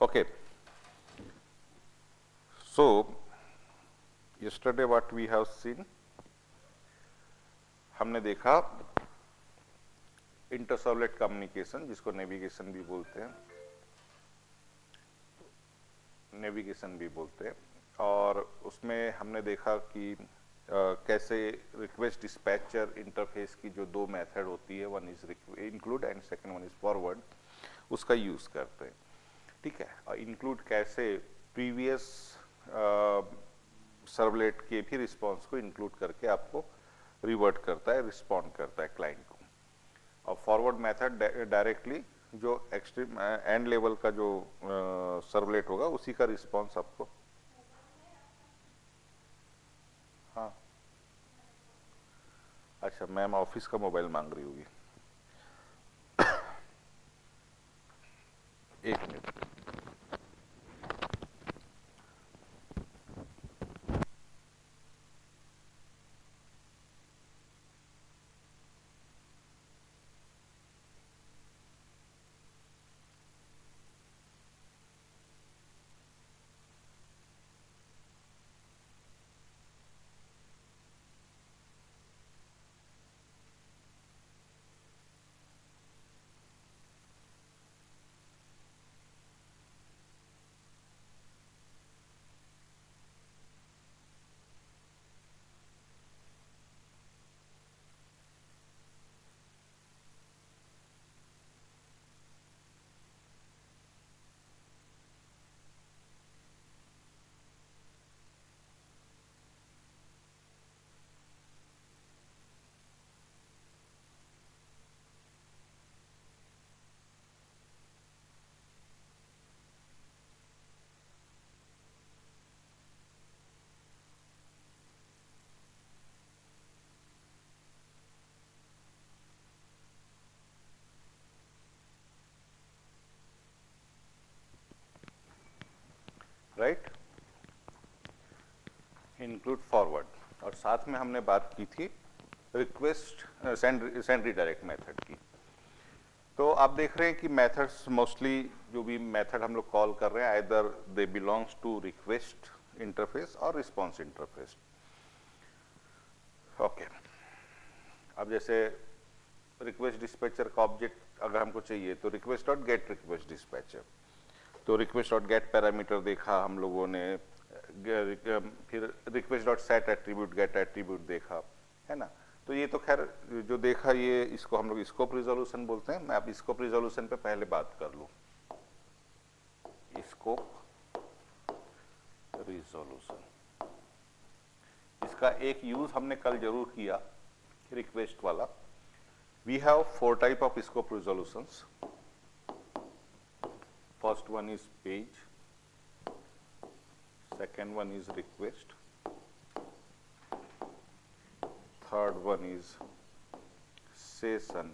Okay, so yesterday what we have seen, हमने देखा इंटरसर्वलेट communication, जिसको नेविगेशन भी बोलते हैं, और उसमें हमने देखा कि कैसे रिक्वेस्ट डिस्पैचर इंटरफेस की जो दो मेथड होती है, one is include and second one is forward, उसका यूज करते हैं। ठीक है, और इंक्लूड कैसे प्रीवियस सर्वलेट के भी रिस्पॉन्स को इंक्लूड करके आपको रिवर्ट करता है, रिस्पॉन्ड करता है क्लाइंट को। और फॉरवर्ड मेथड डायरेक्टली जो एक्सट्रीम एंड लेवल का जो सर्वलेट होगा उसी का रिस्पॉन्स आपको, हाँ अच्छा, मैम ऑफिस का मोबाइल मांग रही होगी, एक मिनट। राइट, इंक्लूड फॉरवर्ड, और साथ में हमने बात की थी रिक्वेस्ट सेंड रिडायरेक्ट मेथड की। तो आप देख रहे हैं कि मेथड्स मोस्टली जो भी मेथड हम लोग कॉल कर रहे हैं, either they belongs to request interface और रिस्पॉन्स इंटरफेस। ओके, अब जैसे रिक्वेस्ट डिस्पैचर का ऑब्जेक्ट अगर हमको चाहिए तो request dot get request dispatcher, तो रिक्वेस्ट डॉट गेट पैरामीटर देखा हम लोगों ने, फिर request dot set attribute get attribute देखा, है ना। तो ये तो खैर जो देखा, ये इसको हम लोग स्कोप रिजोल्यूशन बोलते हैं। मैं अब स्कोप रिजोल्यूशन पे पहले बात कर लूं। स्कोप रिजोल्यूशन, इसका एक यूज हमने कल जरूर किया, रिक्वेस्ट वाला। We have 4 type of scope resolutions. First one is page, second one is request, third one is session,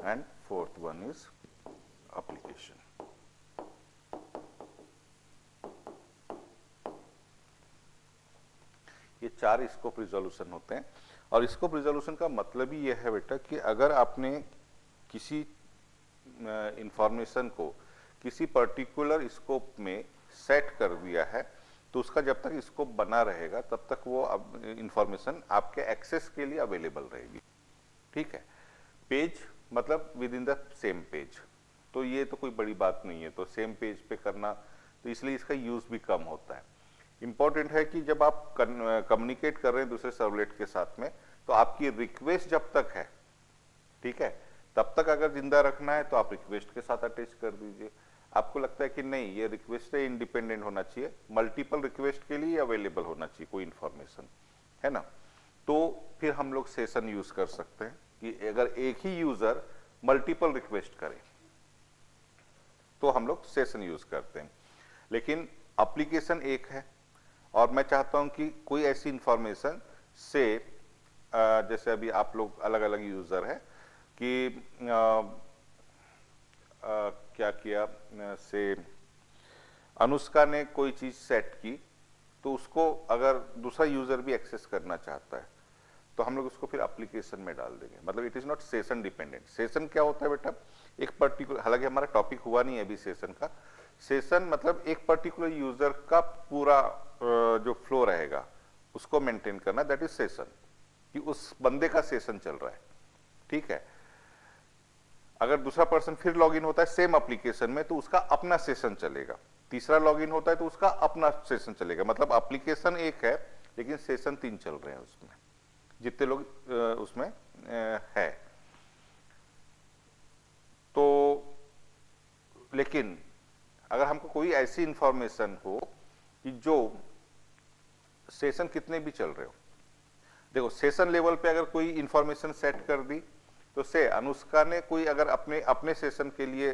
and fourth one is application. ये 4 स्कोप रिजोल्यूशन होते हैं, और स्कोप रिजोल्यूशन का मतलब ही यह है बेटा कि अगर आपने किसी इंफॉर्मेशन को किसी पर्टिकुलर स्कोप में सेट कर दिया है, तो उसका जब तक स्कोप बना रहेगा तब तक वो इंफॉर्मेशन आपके एक्सेस के लिए अवेलेबल रहेगी। ठीक है, पेज मतलब with in the same page, तो ये तो कोई बड़ी बात नहीं है, तो सेम पेज पे करना, तो इसलिए इसका यूज भी कम होता है। इंपॉर्टेंट है कि जब आप कम्युनिकेट कर रहे हैं दूसरे सर्वलेट के साथ में, तो आपकी रिक्वेस्ट जब तक है, ठीक है, तब तक अगर जिंदा रखना है तो आप रिक्वेस्ट के साथ अटैच कर दीजिए। आपको लगता है कि नहीं, ये रिक्वेस्ट से इंडिपेंडेंट होना चाहिए, मल्टीपल रिक्वेस्ट के लिए अवेलेबल होना चाहिए कोई इंफॉर्मेशन, है ना, तो फिर हम लोग सेशन यूज कर सकते हैं कि अगर एक ही यूजर मल्टीपल रिक्वेस्ट करे तो हम लोग सेशन यूज करते हैं। लेकिन एप्लीकेशन एक है, और मैं चाहता हूं कि कोई ऐसी इंफॉर्मेशन से, जैसे अभी आप लोग अलग अलग यूजर है कि क्या किया, से अनुष्का ने कोई चीज सेट की, तो उसको अगर दूसरा यूजर भी एक्सेस करना चाहता है, तो हम लोग उसको फिर एप्लीकेशन में डाल देंगे। मतलब it is not session dependent. Session क्या होता है बेटा, एक पर्टिकुलर, हालांकि हमारा टॉपिक हुआ नहीं है अभी सेशन का। सेशन मतलब एक पर्टिकुलर यूजर का पूरा जो फ्लो रहेगा उसको मेंटेन करना, दैट इज सेशन, कि उस बंदे का सेशन चल रहा है, ठीक है। अगर दूसरा पर्सन फिर लॉगिन होता है सेम एप्लीकेशन में तो उसका अपना सेशन चलेगा, तीसरा लॉगिन होता है तो उसका अपना सेशन चलेगा। मतलब एप्लीकेशन एक है लेकिन सेशन 3 चल रहे हैं उसमें, जितने लोग उसमें है। तो लेकिन अगर हमको कोई ऐसी इंफॉर्मेशन हो कि जो सेशन कितने भी चल रहे हो, देखो सेशन लेवल पे अगर कोई इंफॉर्मेशन सेट कर दी तो से अनुष्का ने कोई अगर अपने अपने सेशन के लिए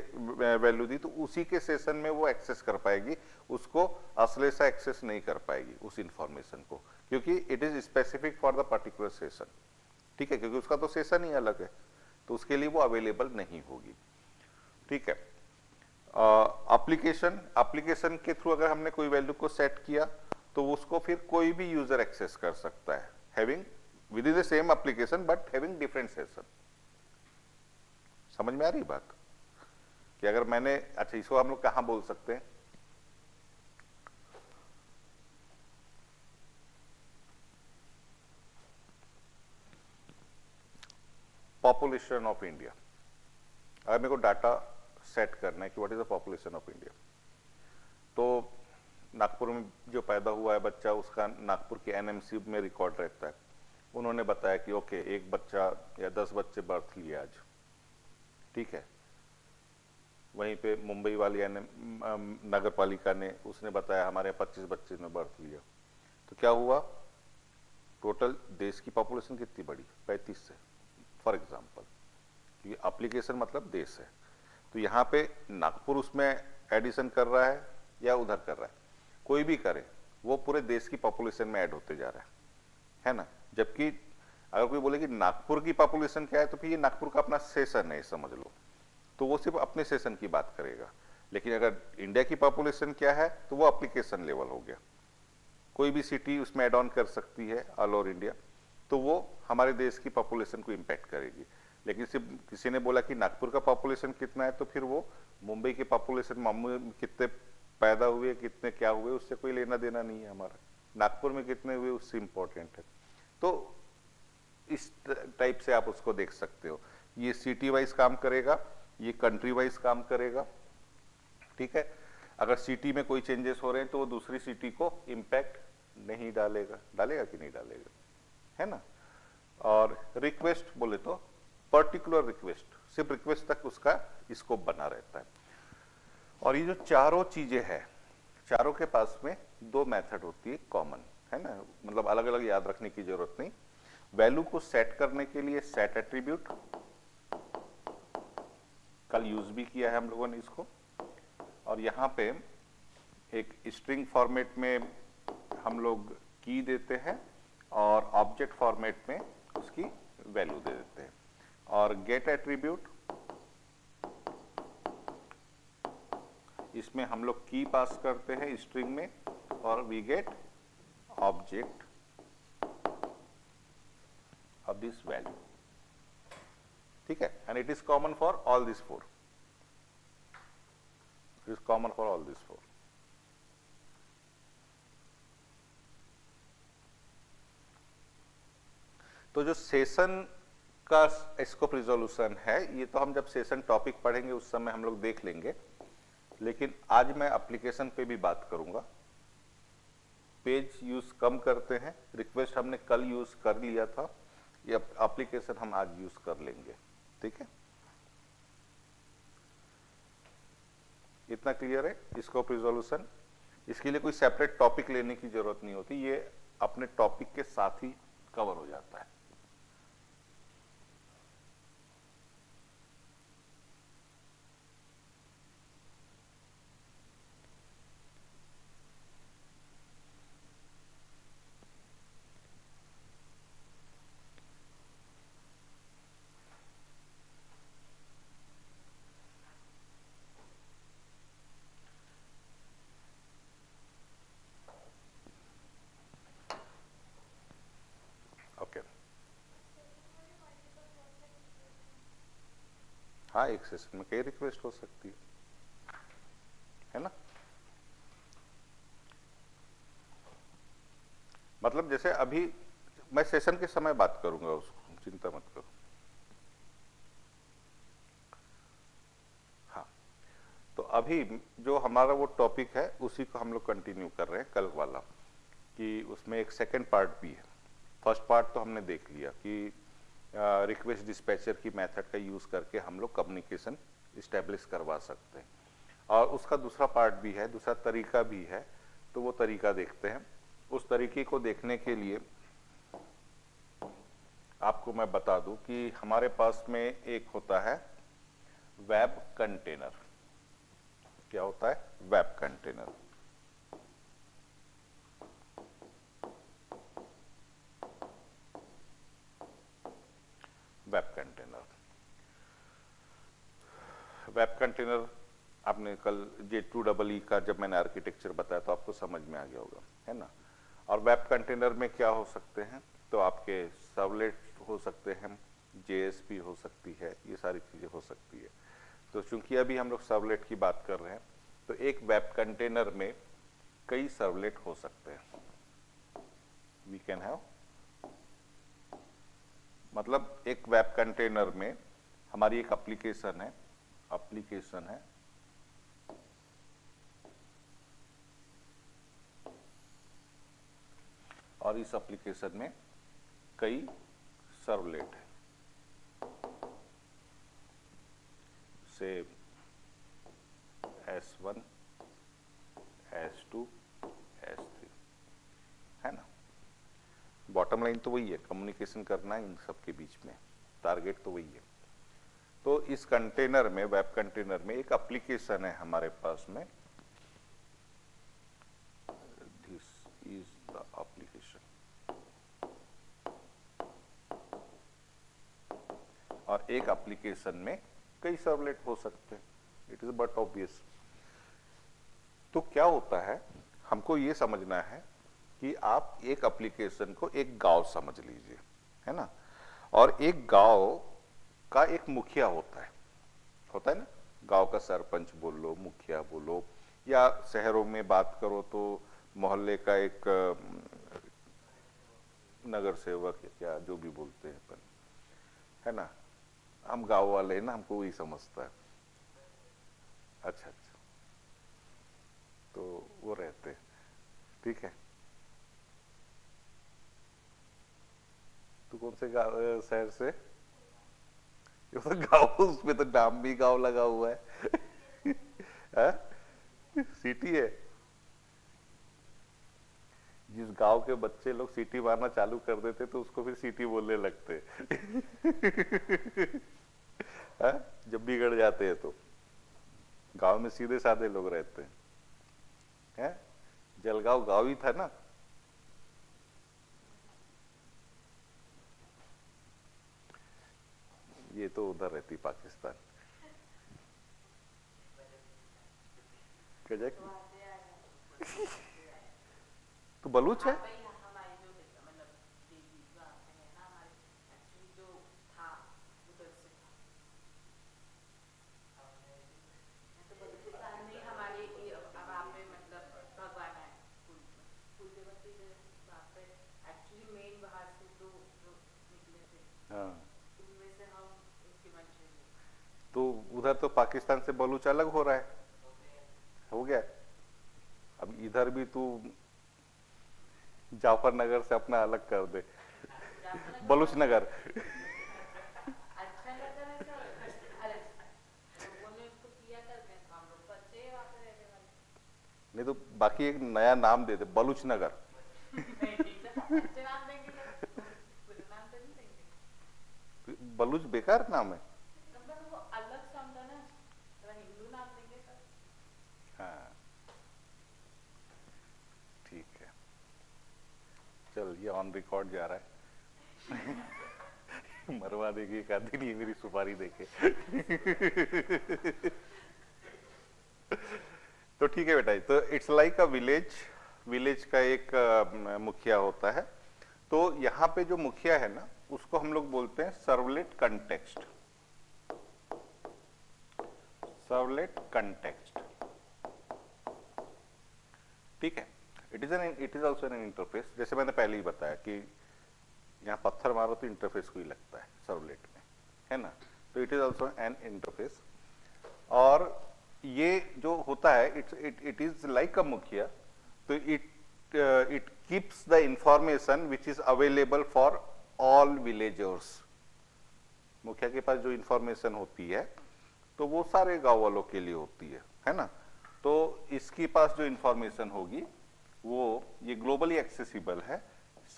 वैल्यू दी तो उसी के सेशन में वो एक्सेस कर पाएगी, उसको अश्लेषा एक्सेस नहीं कर पाएगी उस इंफॉर्मेशन को, क्योंकि it is specific for the particular session, ठीक है, क्योंकि उसका तो सेशन ही अलग है, तो उसके लिए वो अवेलेबल नहीं होगी, ठीक है। एप्लीकेशन के थ्रू अगर हमने कोई वैल्यू को सेट किया तो उसको फिर कोई भी यूजर एक्सेस कर सकता है, having with in the same application but having different session. समझ में आ रही बात कि अगर मैंने, अच्छा इसको हम लोग कहां बोल सकते हैं, पॉपुलेशन ऑफ इंडिया। अगर मेरे को डाटा सेट करना है कि what is the population of India, तो नागपुर में जो पैदा हुआ है बच्चा उसका नागपुर के एनएमसी में रिकॉर्ड रहता है। उन्होंने बताया कि ओके एक बच्चा या 10 बच्चे बर्थ लिए आज, ठीक है। वहीं पे मुंबई वाली नगर पालिका ने उसने बताया हमारे 25 बच्चे ने बर्थ लिया। तो क्या हुआ, टोटल देश की पॉपुलेशन कितनी बढ़ी, 35 से, फॉर एग्जाम्पल, क्योंकि एप्लीकेशन मतलब देश है। तो यहाँ पे नागपुर उसमें एडिशन कर रहा है या उधर कर रहा है, कोई भी करे वो पूरे देश की पॉपुलेशन में ऐड होते जा रहा है ना। जबकि अगर कोई बोले कि नागपुर की पॉपुलेशन क्या है तो फिर ये नागपुर का अपना सेशन है समझ लो, तो वो सिर्फ अपने सेशन की बात करेगा। लेकिन अगर इंडिया की पॉपुलेशन क्या है तो वो एप्लीकेशन लेवल हो गया, कोई भी सिटी उसमें एड ऑन कर सकती है ऑल ओवर इंडिया, तो वो हमारे देश की पॉपुलेशन को इम्पैक्ट करेगी। लेकिन सिर्फ किसी ने बोला कि नागपुर का पॉपुलेशन कितना है तो फिर वो मुंबई की पॉपुलेशन, मुंबई में कितने पैदा हुए कितने क्या हुए उससे कोई लेना देना नहीं है हमारा, नागपुर में कितने हुए उससे इंपॉर्टेंट है। तो इस टाइप से आप उसको देख सकते हो, ये सिटी वाइज काम करेगा, ये कंट्री वाइज काम करेगा, ठीक है। अगर सिटी में कोई चेंजेस हो रहे हैं तो वो दूसरी सिटी को इम्पैक्ट नहीं डालेगा, डालेगा कि नहीं डालेगा, है ना। और रिक्वेस्ट बोले तो पर्टिकुलर रिक्वेस्ट, सिर्फ रिक्वेस्ट तक उसका स्कोप बना रहता है। और ये जो चारों चीजें हैं, चारों के पास में 2 मेथड होती है कॉमन, है ना, मतलब अलग अलग याद रखने की जरूरत नहीं। वैल्यू को सेट करने के लिए सेट एट्रीब्यूट, कल यूज भी किया है हम लोगों ने इसको, और यहाँ पे एक स्ट्रिंग फॉर्मेट में हम लोग की देते हैं और ऑब्जेक्ट फॉर्मेट में उसकी वैल्यू दे देते हैं। और गेट एट्रीब्यूट, इसमें हम लोग की पास करते हैं स्ट्रिंग में और we get object of this value, ठीक है। And it is common for all this 4, it is common for all this 4। तो जो सेशन का स्कोप रिजोल्यूशन है ये तो हम जब सेशन टॉपिक पढ़ेंगे उस समय हम लोग देख लेंगे, लेकिन आज मैं एप्लीकेशन पे भी बात करूंगा। पेज यूज कम करते हैं, रिक्वेस्ट हमने कल यूज कर लिया था, ये एप्लीकेशन हम आज यूज कर लेंगे, ठीक है। इतना क्लियर है स्कोप रिजोल्यूशन। इसके लिए कोई सेपरेट टॉपिक लेने की जरूरत नहीं होती, ये अपने टॉपिक के साथ ही कवर हो जाता है। ओके हाँ, एक सेशन में कई रिक्वेस्ट हो सकती है ना। मतलब जैसे अभी मैं सेशन के समय बात करूंगा, उसको चिंता मत करो। हाँ, तो अभी जो हमारा वो टॉपिक है उसी को हम लोग कंटिन्यू कर रहे हैं, कल वाला, कि उसमें एक सेकंड पार्ट भी है। फर्स्ट पार्ट तो हमने देख लिया कि रिक्वेस्ट डिस्पैचर की मेथड का यूज करके हम लोग कम्युनिकेशन इस्टेब्लिश करवा सकते हैं, और उसका दूसरा पार्ट भी है, दूसरा तरीका भी है। तो वो तरीका देखते हैं। उस तरीके को देखने के लिए आपको मैं बता दूं कि हमारे पास में एक होता है वेब कंटेनर। क्या होता है? Web container. Web container, web container आपने कल J2EE का जब मैंने आर्किटेक्चर बताया तो आपको समझ में आ गया होगा, है ना। और वेब कंटेनर में क्या हो सकते हैं? तो आपके सर्वलेट हो सकते हैं, JSP हो सकती है, ये सारी चीजें हो सकती है। तो चूंकि अभी हम लोग सर्वलेट की बात कर रहे हैं, तो एक वेब कंटेनर में कई सर्वलेट हो सकते हैं। वी कैन हैव, मतलब एक वेब कंटेनर में हमारी एक एप्लीकेशन है, और इस एप्लीकेशन में कई सर्वलेट है, से S1, S2, S3, है ना। बॉटम लाइन तो वही है, कम्युनिकेशन करना है इन सब के बीच में, टारगेट तो वही है। तो इस कंटेनर में, वेब कंटेनर में एक एप्लीकेशन है हमारे पास में, दिस इज द एप्लीकेशन, और एक एप्लीकेशन में कई सर्वलेट हो सकते हैं। It is but obvious. तो क्या होता है, हमको ये समझना है कि आप एक एप्लीकेशन को एक गांव समझ लीजिए, है ना। और एक गांव का एक मुखिया होता है ना। गांव का सरपंच बोल लो, मुखिया बोलो, या शहरों में बात करो तो मोहल्ले का एक नगर सेवक, या जो भी बोलते हैं अपन, है ना। हम गांव वाले हैं ना, हमको वही समझता है। अच्छा अच्छा, तो वो रहते हैं, ठीक है। तू कौन से गाँव शहर से? ये तो गाँव, उसमें तो नाम भी गाँव लगा हुआ है, सिटी है। जिस गांव के बच्चे लोग सिटी मारना चालू कर देते तो उसको फिर सिटी बोलने लगते जब बिगड़ जाते हैं तो। गांव में सीधे साधे लोग रहते हैं। जलगांव गांव ही था ना। ये तो उधर रहती पाकिस्तान। तो बलूच है? हाँ, तो उधर तो पाकिस्तान से बलूच अलग हो रहा है, हो गया। अब इधर भी तू जाफर नगर से अपना अलग कर दे, बलूच नगर। नहीं तो बाकी एक नया नाम दे दे, बलूच नगर। बलूच बेकार नाम है। हाँ, ठीक है, चल ये ऑन रिकॉर्ड जा रहा है। मरवा देगी एक आधी नहीं मेरी सुपारी देके। तो ठीक है बेटा, तो it's like a village. Village का एक मुखिया होता है। तो यहाँ पे जो मुखिया है ना, उसको हम लोग बोलते हैं सर्वलेट कंटेक्स्ट। सर्वलेट कंटेक्स्ट, ठीक है। It is also an interface, जैसे मैंने पहले ही बताया कि यहाँ पत्थर मारो तो इंटरफेस को ही लगता है सर्वलेट में, है ना। तो it is also an interface. और ये जो होता है इट इज लाइक अ मुखिया, तो it keeps the information which is available for all villagers. मुखिया के पास जो इंफॉर्मेशन होती है तो वो सारे गांव वालों के लिए होती है ना। तो इसके पास जो इंफॉर्मेशन होगी वो ये ग्लोबली एक्सेसिबल है,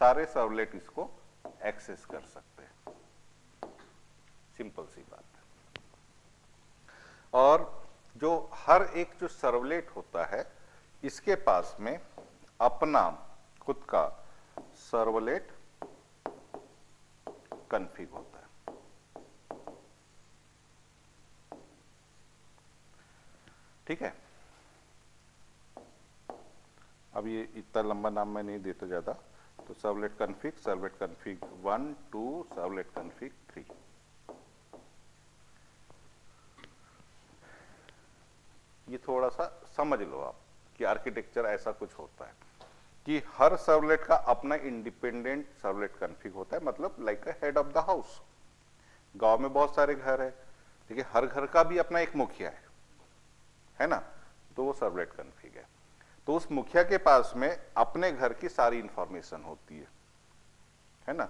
सारे सर्वलेट इसको एक्सेस कर सकते हैं, सिंपल सी बात है। और जो हर एक जो सर्वलेट होता है इसके पास में अपना खुद का सर्वलेट कॉन्फ़िग होता है, ठीक है। अब ये इतना लंबा नाम मैं नहीं देता ज्यादा, तो सर्वलेट कॉन्फ़िग 1, 2, सर्वलेट कॉन्फ़िग 3। ये थोड़ा सा समझ लो आप कि आर्किटेक्चर ऐसा कुछ होता है कि हर सर्वलेट का अपना इंडिपेंडेंट सर्वलेट कॉन्फ़िग होता है, मतलब like a head of the house. गांव में बहुत सारे घर है, ठीक है, हर घर का भी अपना एक मुखिया है ना, तो वो सर्वलेट कॉन्फ़िग है। तो उस मुखिया के पास में अपने घर की सारी इंफॉर्मेशन होती है ना।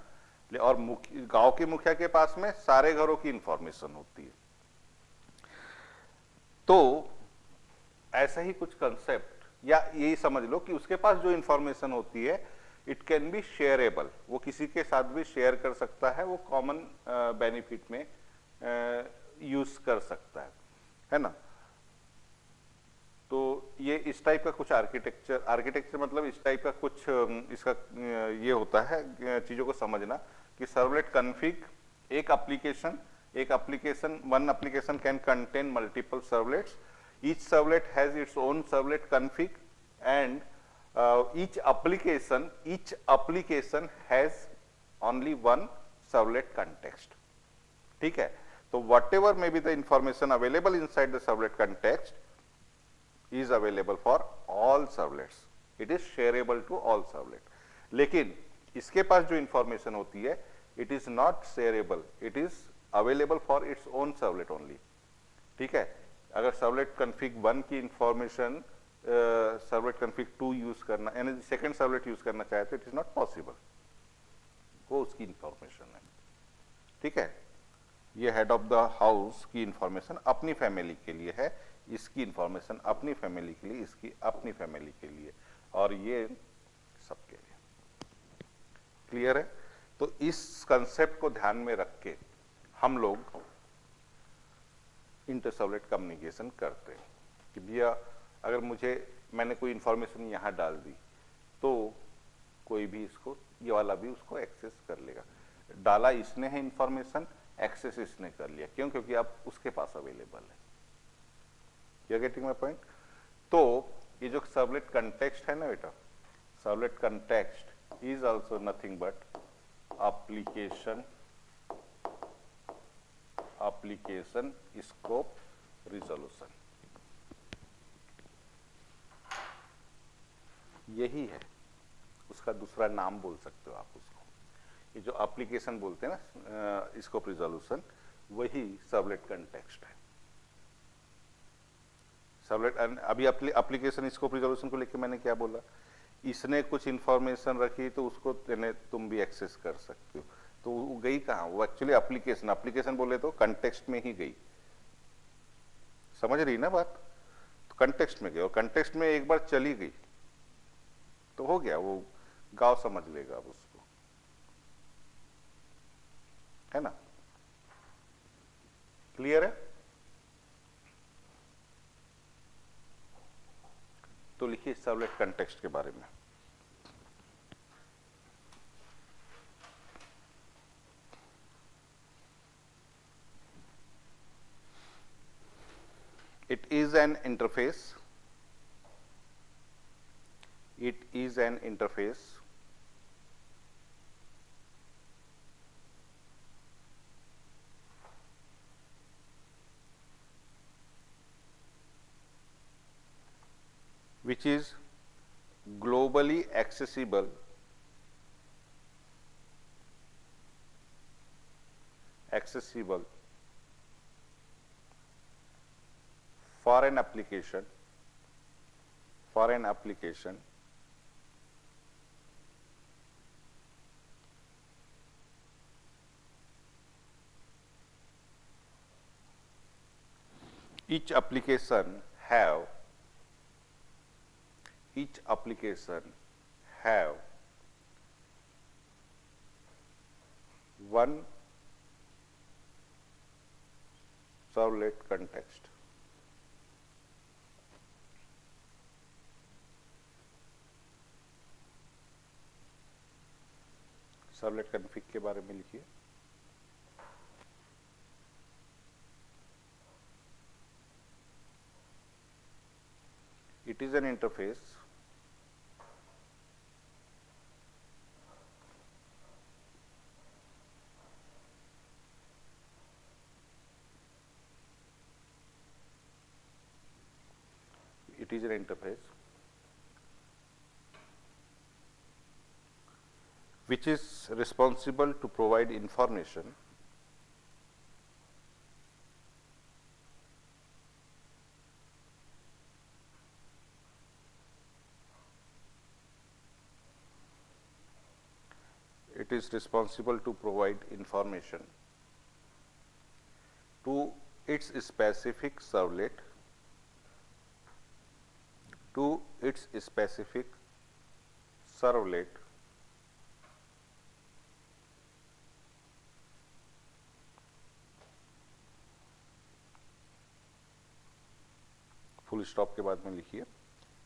और गांव के मुखिया के पास में सारे घरों की इंफॉर्मेशन होती है। तो ऐसा ही कुछ कंसेप्ट, या यही समझ लो कि उसके पास जो इंफॉर्मेशन होती है इट कैन बी शेयरेबल, वो किसी के साथ भी शेयर कर सकता है, वो कॉमन बेनिफिट में यूज कर सकता है ना। तो ये इस टाइप का कुछ आर्किटेक्चर मतलब इस टाइप का कुछ इसका ये होता है चीजों को समझना कि सर्वलेट कॉन्फ़िग एक application one application can contain multiple servlets, each servlet has its own servlet config, and each application has only one servlet context, ठीक है। तो whatever may be the information available inside the servlet context is available for all servlets, it is shareable to all servlet। लेकिन इसके पास जो information होती है it is not shareable, it is available for its own servlet only, ठीक है। अगर servlet config 1 की information servlet config 2 use करना, यानी सेकंड सर्वलेट यूज करना चाहते इट इज नॉट पॉसिबल, वो उसकी इंफॉर्मेशन है, ठीक है। ये हेड ऑफ द हाउस की इंफॉर्मेशन अपनी फैमिली के लिए है, इसकी इंफॉर्मेशन अपनी फैमिली के लिए, इसकी अपनी फैमिली के लिए, और ये सबके लिए। क्लियर है। तो इस कंसेप्ट को ध्यान में रख के हम लोग इंटर सर्वलेट कम्युनिकेशन करते हैं कि भैया अगर मैंने कोई इंफॉर्मेशन यहाँ डाल दी तो कोई भी इसको, ये वाला भी उसको एक्सेस कर लेगा। डाला इसने है इंफॉर्मेशन, एक्सेस इसने कर लिया, क्यों? क्योंकि अब उसके पास अवेलेबल है। You are getting my point. तो ये जो सर्वलेट कंटेक्स्ट है ना बेटा, servlet context is also nothing but application scope resolution, यही है उसका दूसरा नाम बोल सकते हो आप उसको। ये जो एप्लीकेशन बोलते हैं ना स्कोप रिजोल्यूशन, वही सर्वलेट कंटेक्स्ट है। सर्वलेट अभी एप्लीकेशन स्कोप रिजोल्यूशन को लेके मैंने क्या बोला, इसने कुछ इंफॉर्मेशन रखी तो उसको तुम भी एक्सेस कर सकते हो। तो वो गई कहाँ? वो एक्चुअली एप्लीकेशन बोले तो कंटेक्स्ट में ही गई। समझ रही ना बात? तो कंटेक्स्ट में गई, और कंटेक्स्ट में एक बार चली गई तो हो गया, वो गांव समझ लेगा अब उसको, है ना। क्लियर है। तो लिखिए सर्वलेट कंटेक्स्ट के बारे में। It is an interface. It is an interface which is globally accessible for an application each application have one servlet context. Servlet config के बारे में लिखिए। It is an interface which is responsible to provide information to its specific servlet full stop के बाद में लिखिए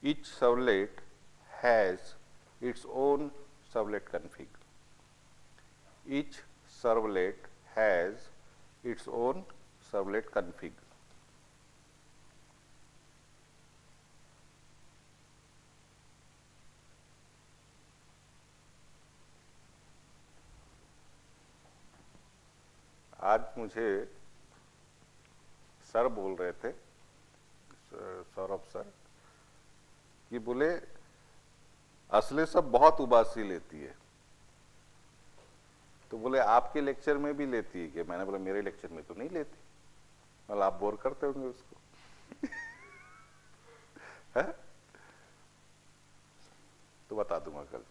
each servlet has its own servlet config. Each servlet has its own servlet config. आज मुझे सर बोल रहे थे, Saurabh sir, कि बोले असले सब बहुत उबासी लेती है, तो बोले आपके लेक्चर में भी लेती है क्या? मैंने बोला मेरे लेक्चर में तो नहीं लेती। मतलब आप बोर करते होंगे उसको। है? तो बता दूंगा कल।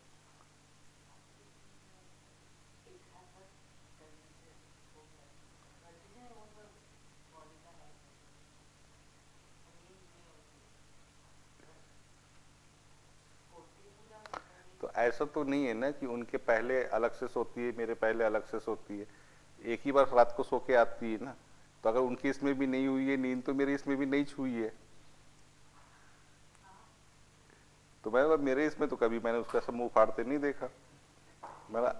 तो ऐसा तो नहीं है ना कि उनके पहले अलग से सोती है, मेरे पहले अलग से सोती है, एक ही बार रात को सो के आती है ना। तो अगर उनकी इसमें भी नहीं हुई है नींद, तो मेरी इसमें भी नहीं छुई है। तो मैं मेरे इसमें तो कभी मैंने उसका सब मुंह फाड़ते नहीं देखा। मेरा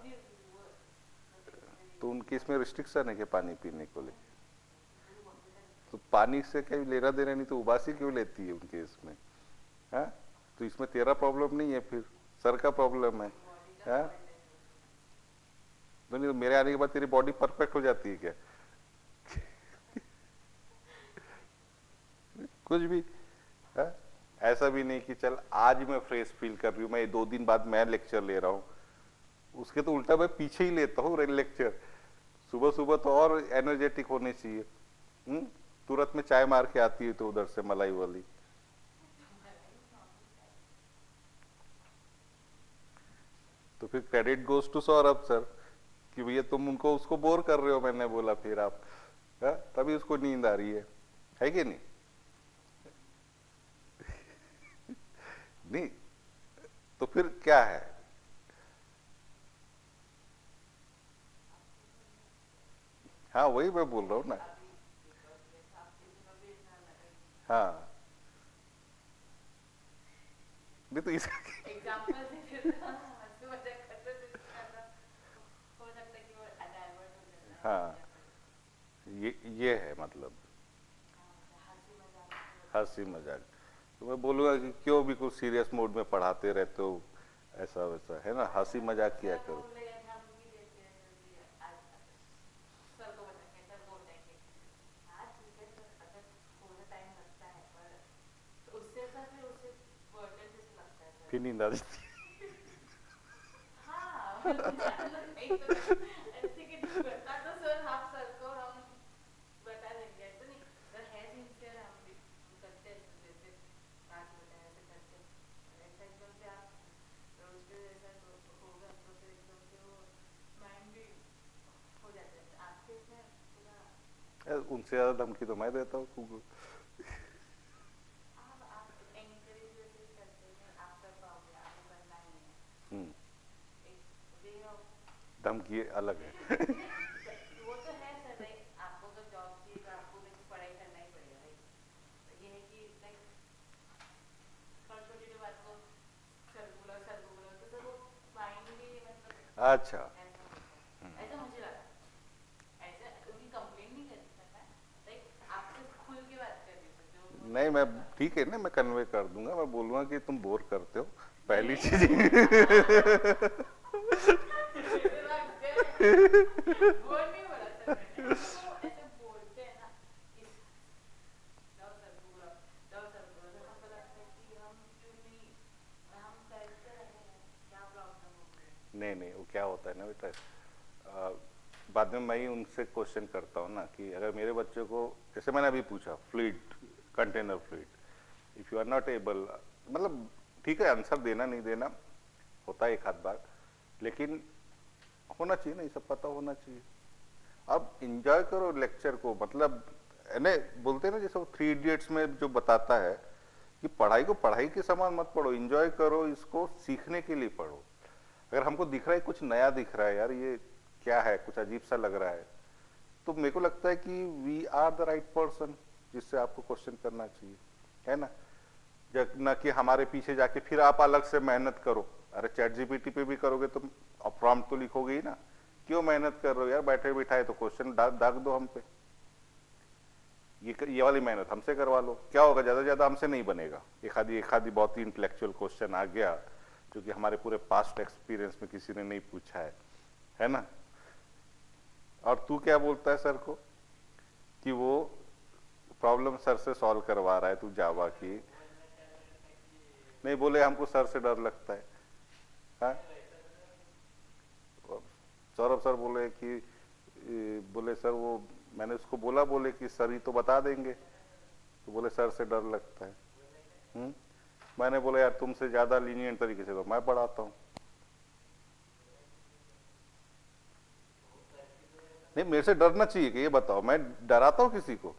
तो उनकी इसमें रिस्ट्रिक्शन है कि पानी पीने को लेकर, तो पानी से कहीं लेना देना नहीं, तो उबासी क्यों लेती है उनके इसमें? है? तो इसमें तेरा प्रॉब्लम नहीं है, फिर सर का प्रॉब्लम है। तो नहीं, तो मेरे आने के बाद तेरी बॉडी परफेक्ट हो जाती है क्या? कुछ भी है? ऐसा भी नहीं कि चल आज मैं फ्रेश फील कर रही हूँ, मैं 2 दिन बाद मैं लेक्चर ले रहा हूँ, उसके तो उल्टा मैं पीछे ही लेता हूँ लेक्चर। सुबह सुबह तो और एनर्जेटिक होने चाहिए। तुरंत में चाय मार के आती है तो उधर से मलाई वाली। तो फिर credit goes to Saurabh sir कि भैया तुम उनको उसको बोर कर रहे हो। मैंने बोला फिर आप तभी उसको नींद आ रही है कि नहीं? नहीं तो फिर क्या है? हाँ वही मैं बोल रहा हूँ ना। हाँ नहीं तो इसका हाँ ये है मतलब हंसी मजाक। तो मैं बोलूँगा कि क्यों भी कुछ सीरियस मोड में पढ़ाते रहते हो, ऐसा वैसा है ना, हंसी मजाक किया करो। नींद आ जाती है। हाँ नहीं तो ऐसे कि बता तो सर आप सर को हम बता देंगे, ऐसे नहीं सर है सिंसियर, हम भी करते हैं जैसे आज बताया ऐसे करते हैं, ऐसा एकदम से आप रोज के जैसा होगा तो फिर एकदम से वो माइंड भी हो जाता है आपके इसमें पूरा। उनसे ज्यादा धमकी तो मैं देता हूँ तुमको। आप एनकरेज वैसे करते हैं, आप कर पाओगे, आपको करना ही है, हम्म, एक वे ऑफ। धमकी अलग है। वो तो है सर, लाइक आपको तो जॉब चाहिए तो आपको देखो पढ़ाई करना ही पड़ेगा, राइट। ये है कि लाइक हर छोटी छोटी बात को सर को बोलो तो सर वो माइंड भी मतलब अच्छा, ऐसा होता है, ऐसा मुझे लगा। ऐसा उनकी कंप्लेन नहीं करना है, लाइक आपसे खुल के बात करनी है, जो मुझे नहीं मैं लगा। ठीक है ना, मैं कन्वे कर दूंगा, मैं बोलूंगा कि तुम बोर करते हो पहली नहीं चीज। ऐसे लगते हैं वो नहीं बोला सर मैंने, मतलब वो ऐसे बोलते हैं ना इस जाओ सर को बुलाओ, जाओ सर को बुलाओ, तो हमको लगता है कि हम क्यों नहीं, हम करते रहे, क्या प्रॉब्लम हो गई। नहीं नहीं, वो क्या होता है ना बेटा, अ, बाद में मैं ही उनसे क्वेश्चन करता हूँ ना कि अगर मेरे बच्चे को, जैसे मैंने अभी पूछा fluid, container fluid, if you are not able, मतलब ठीक है आंसर देना नहीं देना होता है एक आध बार, लेकिन होना चाहिए ना, ये सब पता होना चाहिए। अब इंजॉय करो लेक्चर को, मतलब ने बोलते हैं ना, जैसे वो 3 इडियट्स में जो बताता है कि पढ़ाई को पढ़ाई के समान मत पढ़ो, इंजॉय करो, इसको सीखने के लिए पढ़ो। अगर हमको दिख रहा है कुछ नया दिख रहा है, यार ये क्या है, कुछ अजीब सा लग रहा है, तो मेरे को लगता है कि we are the right person जिससे आपको क्वेश्चन करना चाहिए, है ना। न कि हमारे पीछे जाके फिर आप अलग से मेहनत करो। अरे चैट जीपीटी पे भी करोगे तो प्रॉम्प्ट तो लिखोगे ही ना, क्यों मेहनत कर रहे हो यार, बैठे बिठाए तो क्वेश्चन दाग दो हम पे। ये वाली मेहनत हमसे करवा लो, क्या होगा, ज्यादा से ज्यादा हमसे नहीं बनेगा, एक आधी बहुत ही इंटेलेक्चुअल क्वेश्चन आ गया जो कि हमारे पूरे पास्ट एक्सपीरियंस में किसी ने नहीं पूछा है ना। और तू क्या बोलता है सर को कि वो प्रॉब्लम सर से सॉल्व करवा रहा है, तू जावा की नहीं बोले, हमको सर से डर लगता है। हाँ? सौरभ सर बोले कि बोले सर वो, मैंने उसको बोला, बोले कि सर ही तो बता देंगे, तो बोले सर से डर लगता है। मैंने बोला यार तुमसे ज्यादा लीनियंट तरीके से तो मैं पढ़ाता हूँ। नहीं मेरे से डरना चाहिए कि, ये बताओ मैं डराता हूँ किसी को?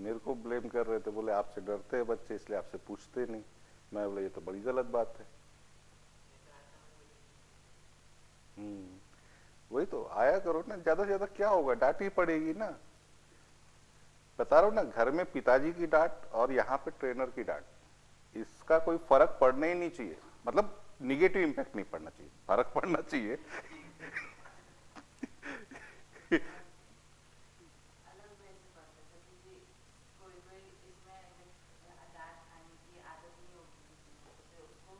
मेरे को ब्लेम कर रहे थे, बोले आपसे डरते हैं बच्चे इसलिए आपसे पूछते नहीं। मैं बोला ये तो बड़ी गलत बात है। वही तो, आया करो ना, ज्यादा से ज्यादा क्या होगा, डांट ही पड़ेगी ना। बता रहा हूँ ना, घर में पिताजी की डांट और यहाँ पे ट्रेनर की डांट, इसका कोई फर्क पड़ना ही नहीं चाहिए, मतलब निगेटिव इम्पैक्ट नहीं पड़ना चाहिए, फर्क पड़ना चाहिए। अलग वे से पढ़ते थे क्योंकि कोई कोई इसमें डांट खाने की आदत नहीं होती किसी को, तो फिर उसको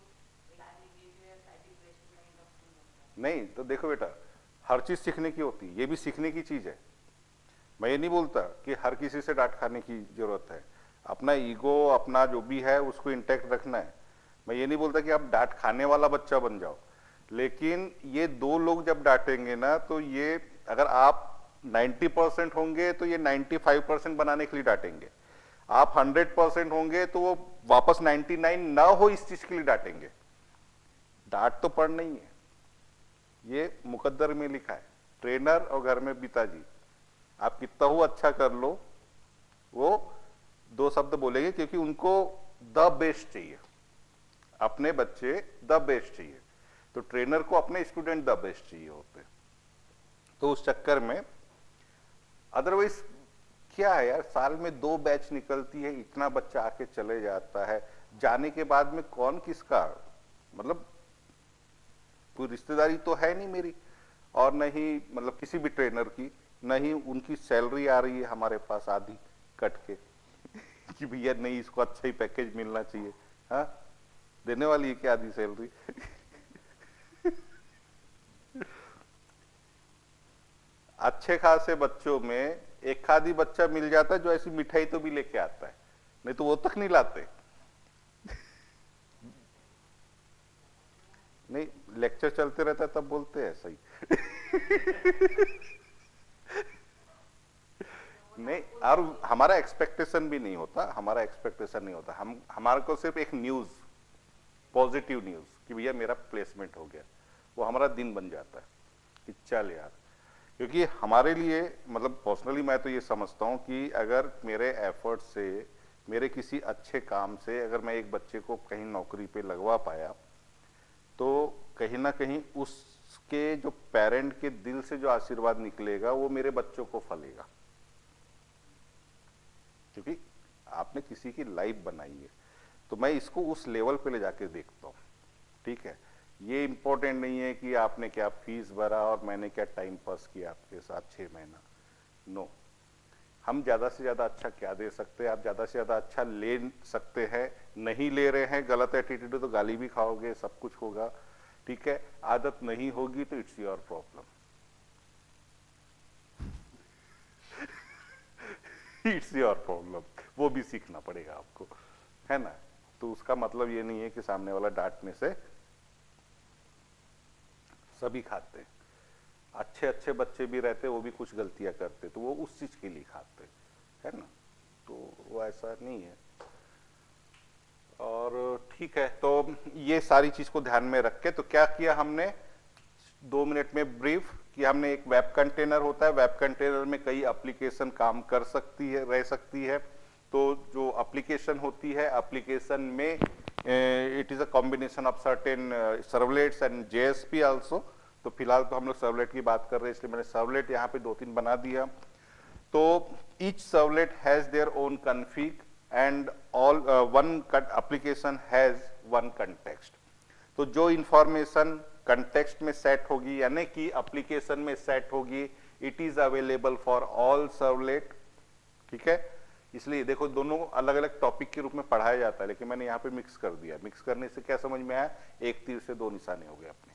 एक नेगेटिव या डिप्रेशन काइंड ऑफ फील होता है। नहीं तो देखो बेटा, हर चीज सीखने की होती है, ये भी सीखने की चीज है। मैं ये नहीं बोलता कि हर किसी से डांट खाने की जरूरत है, अपना ईगो अपना जो भी है उसको इंटैक्ट रखना है। मैं ये नहीं बोलता कि आप डांट खाने वाला बच्चा बन जाओ, लेकिन ये दो लोग जब डांटेंगे ना, तो ये अगर आप 90% होंगे तो ये 95% बनाने के लिए डांटेंगे, आप 100% होंगे तो वो वापस 99 ना हो इस चीज के लिए डांटेंगे। डांट तो पढ़ना ही है, ये मुकद्दर में लिखा है। ट्रेनर और घर में पिताजी, आप कितना हो अच्छा कर लो, वो दो शब्द बोलेंगे क्योंकि उनको द बेस्ट चाहिए, अपने बच्चे द बेस्ट चाहिए, तो ट्रेनर को अपने स्टूडेंट द बेस्ट चाहिए होते। तो उस चक्कर में अदरवाइज क्या है यार, साल में 2 बैच निकलती है, इतना बच्चा आके चले जाता है, जाने के बाद में कौन किसका, मतलब कोई रिश्तेदारी तो है नहीं मेरी, और नहीं मतलब किसी भी ट्रेनर की, नहीं उनकी सैलरी आ रही है हमारे पास आधी, कट के कि भैया नहीं, इसको अच्छा ही पैकेज मिलना चाहिए। हाँ, देने वाली है क्या आधी सैलरी? अच्छे खासे बच्चों में एक आधी बच्चा मिल जाता है जो ऐसी मिठाई तो भी लेके आता है, नहीं तो वो तक नहीं लाते। नहीं, लेक्चर चलते रहता है तब बोलते हैं सही। नहीं, और हमारा एक्सपेक्टेशन भी नहीं होता, हमारा एक्सपेक्टेशन नहीं होता। हम हमारे को सिर्फ एक न्यूज, पॉजिटिव न्यूज कि भैया मेरा प्लेसमेंट हो गया, वो हमारा दिन बन जाता है कि चल यार। क्योंकि हमारे लिए मतलब पर्सनली मैं तो ये समझता हूँ कि अगर मेरे एफर्ट से, मेरे किसी अच्छे काम से अगर मैं एक बच्चे को कहीं नौकरी पे लगवा पाया, तो कहीं ना कहीं उसके जो पेरेंट के दिल से जो आशीर्वाद निकलेगा वो मेरे बच्चों को फलेगा। क्योंकि आपने किसी की लाइफ बनाई है, तो मैं इसको उस लेवल पे ले जाके देखता हूँ। ठीक है, ये इंपॉर्टेंट नहीं है कि आपने क्या फीस भरा और मैंने क्या टाइम पास किया आपके साथ 6 महीना। नो, हम ज्यादा से ज्यादा अच्छा क्या दे सकते हैं, आप ज्यादा से ज्यादा अच्छा ले सकते हैं। नहीं ले रहे हैं, गलत एटीट्यूड तो गाली भी खाओगे, सब कुछ होगा। ठीक है, आदत नहीं होगी तो it's your problem. It's your problem, वो भी सीखना पड़ेगा आपको, है ना। तो उसका मतलब ये नहीं है कि सामने वाला डांटने से सभी खाते हैं। अच्छे अच्छे बच्चे भी रहते, वो भी कुछ गलतियां करते, तो वो उस चीज के लिए खाते, है ना। तो वो ऐसा नहीं है। और ठीक है, तो ये सारी चीज को ध्यान में रख के तो क्या किया हमने, 2 मिनट में ब्रीफ कि हमने एक वेब कंटेनर होता है, वेब कंटेनर में कई एप्लीकेशन काम कर सकती है, रह सकती है। तो जो एप्लीकेशन होती है, एप्लीकेशन में it is a combination of certain servlets and JSP also. तो फिलहाल तो हम लोग सर्वलेट की बात कर रहे हैं, इसलिए मैंने सर्वलेट यहाँ पे 2-3 बना दिया। तो each servlet has their own config and all one application has one context। तो जो इंफॉर्मेशन कंटेक्स्ट में सेट होगी यानी कि एप्लीकेशन में सेट होगी, it is available for all servlet. ठीक है, इसलिए देखो दोनों अलग अलग टॉपिक के रूप में पढ़ाया जाता है, लेकिन मैंने यहाँ पे मिक्स कर दिया। मिक्स करने से क्या समझ में आया, एक तीर से 2 निशाने हो गए अपने।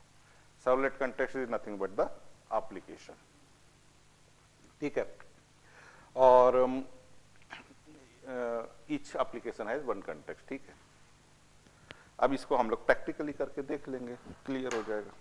Servlet context is nothing but the application. ठीक है, और each application has one context. ठीक है, अब इसको हम लोग प्रैक्टिकली करके देख लेंगे, क्लियर हो जाएगा।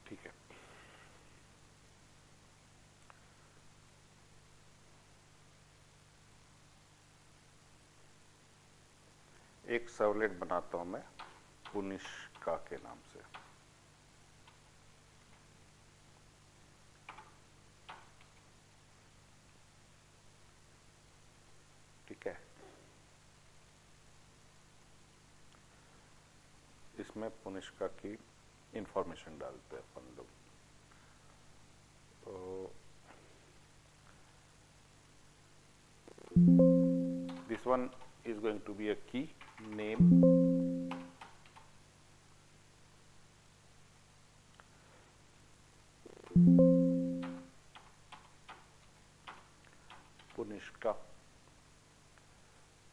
ठीक है, एक सर्वलेट बनाता हूं मैं पुनिष्का के नाम से। ठीक है, इसमें पुनिष्का की इंफॉर्मेशन डालते हैं अपन लोग। तो this one is going to be a key name, पुनिष्का।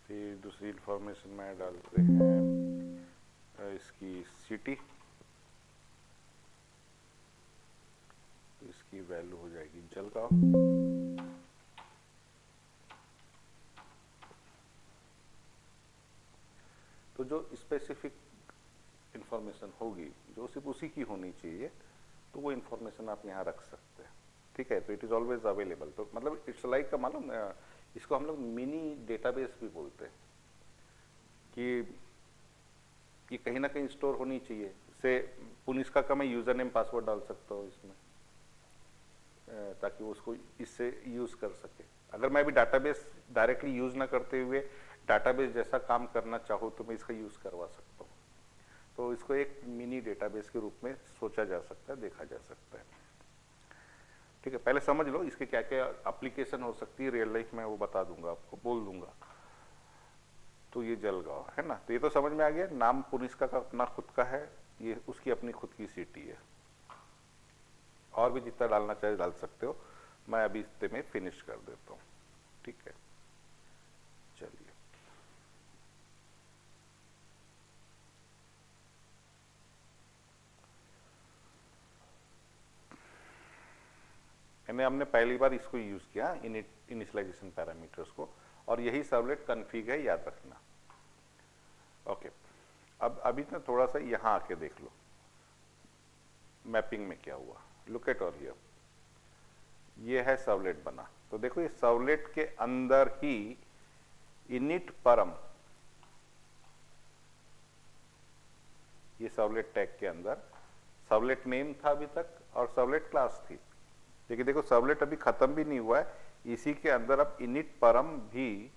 फिर दूसरी इंफॉर्मेशन में डालते हैं इसकी सिटी, तो इसकी वैल्यू हो जाएगी जलगांव। तो जो स्पेसिफिक इंफॉर्मेशन होगी जो सिर्फ उसी की होनी चाहिए, तो वो इंफॉर्मेशन आप यहाँ रख सकते हैं। ठीक है, तो इट इज ऑलवेज अवेलेबल। तो मतलब इट्स लाइक मालूम, इसको हम लोग मिनी डेटाबेस भी बोलते हैं कि ये कहीं ना कहीं स्टोर होनी चाहिए। से पुनिष्का का मैं यूजर नेम पासवर्ड डाल सकता हूँ इसमें, ताकि वो उसको इससे यूज कर सके। अगर मैं भी डाटाबेस डायरेक्टली यूज ना करते हुए डाटाबेस जैसा काम करना चाहूँ तो मैं इसका यूज करवा सकता हूँ। तो इसको एक मिनी डेटाबेस के रूप में सोचा जा सकता है, देखा जा सकता है। ठीक है, पहले समझ लो इसके क्या क्या एप्लीकेशन हो सकती है रियल लाइफ में, वो बता दूंगा आपको, बोल दूंगा। तो ये जलगांव है ना, तो ये तो समझ में आ गया। नाम पुनिष्का का अपना खुद का है, ये उसकी अपनी खुद की सिटी है। और भी जितना डालना चाहे डाल सकते हो, मैं अभी इतने में फिनिश कर देता हूँ। ठीक है, चलिए। हमने पहली बार इसको यूज किया इनिशियलाइजेशन पैरामीटर्स को, और यही सर्वलेट कॉन्फ़िग है, याद रखना। ओके, अब अभी ना थोड़ा सा यहां आके देख लो मैपिंग में क्या हुआ। लुक एट और हियर, ये है सर्वलेट बना। तो देखो ये सर्वलेट के अंदर ही इनिट परम, ये सर्वलेट टैग के अंदर सर्वलेट नेम था अभी तक और सर्वलेट क्लास थी। लेकिन देखो सर्वलेट अभी खत्म भी नहीं हुआ है, इसी के अंदर अब इनिट परम भी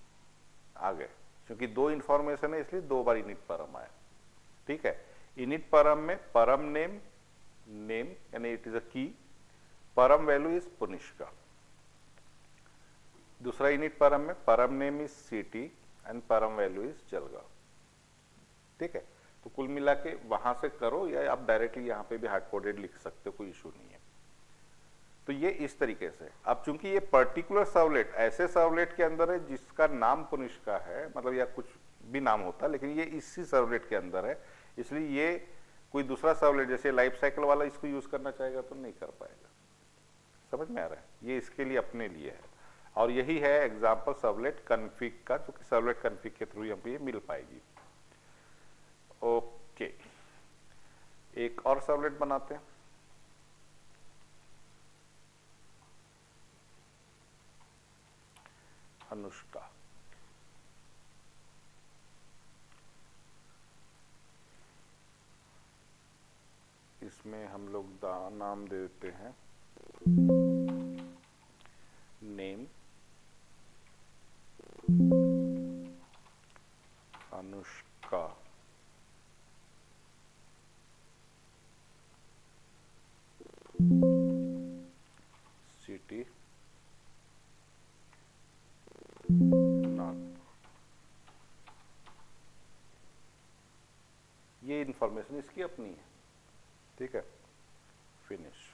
आ गए। क्योंकि दो इंफॉर्मेशन है इसलिए दो बार इनिट परम आया। ठीक है, इनिट परम में परम नेम, नेम यानी इट इज अ की, परम वैल्यू इज पुनिष्का। दूसरा इनिट परम में परम नेम इज सिटी एंड परम वैल्यू इज जलगांव। ठीक है, तो कुल मिला के वहां से करो, या आप डायरेक्टली यहां पे भी हार्ड कोडेड लिख सकते हो, कोई इशू नहीं है। तो ये इस तरीके से। अब चूंकि ये पर्टिकुलर सर्वलेट ऐसे सर्वलेट के अंदर है जिसका नाम पुनिष्का है, मतलब या कुछ भी नाम होता, लेकिन ये इसी सर्वलेट के अंदर है, इसलिए ये कोई दूसरा सर्वलेट जैसे लाइफ साइकिल वाला इसको यूज करना चाहेगा तो नहीं कर पाएगा। समझ में आ रहा है? ये इसके लिए अपने लिए है, और यही है एग्जाम्पल सर्वलेट कॉन्फ़िग का, जो कि सर्वलेट कॉन्फ़िग के थ्रू यहाँ पे मिल पाएगी। ओके, और सर्वलेट बनाते हैं। अनुष्का, इसमें हम लोग नाम देते हैं नेम अनुष्का, सिटी नागपुर। ये इंफॉर्मेशन इसकी अपनी है, ठीक है। फिनिश।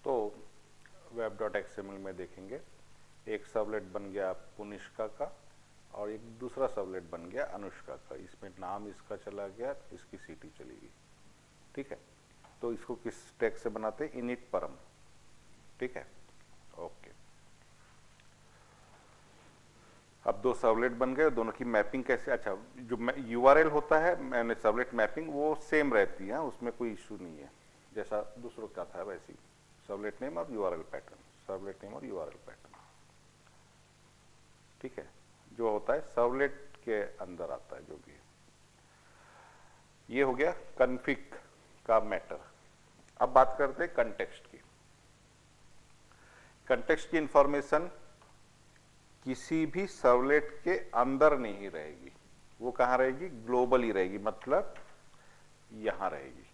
तो web.xml में देखेंगे एक सर्वलेट बन गया पुनिष्का का और एक दूसरा सर्वलेट बन गया अनुष्का का। इसमें नाम इसका चला गया, इसकी सिटी चली गई, ठीक है। तो इसको किस टैग से बनाते हैं? इनिट परम, ठीक है, ओके। अब दो सर्वलेट बन गए, दोनों की मैपिंग कैसे? अच्छा, जो यूआरएल होता है मैंने सर्वलेट मैपिंग वो सेम रहती है, उसमें कोई इशू नहीं है, जैसा दूसरों का था वैसे ही। सर्वलेट नेम और यूआरएल पैटर्न, सर्वलेट नेम और यूआरएल पैटर्न, ठीक है। जो होता है सर्वलेट के अंदर आता है जो भी है। ये हो गया कॉन्फ़िग का मैटर। अब बात करते हैं कंटेक्स्ट की। कंटेक्स्ट की इंफॉर्मेशन किसी भी सर्वलेट के अंदर नहीं रहेगी, वो कहां रहेगी? ग्लोबली रहेगी, मतलब यहां रहेगी,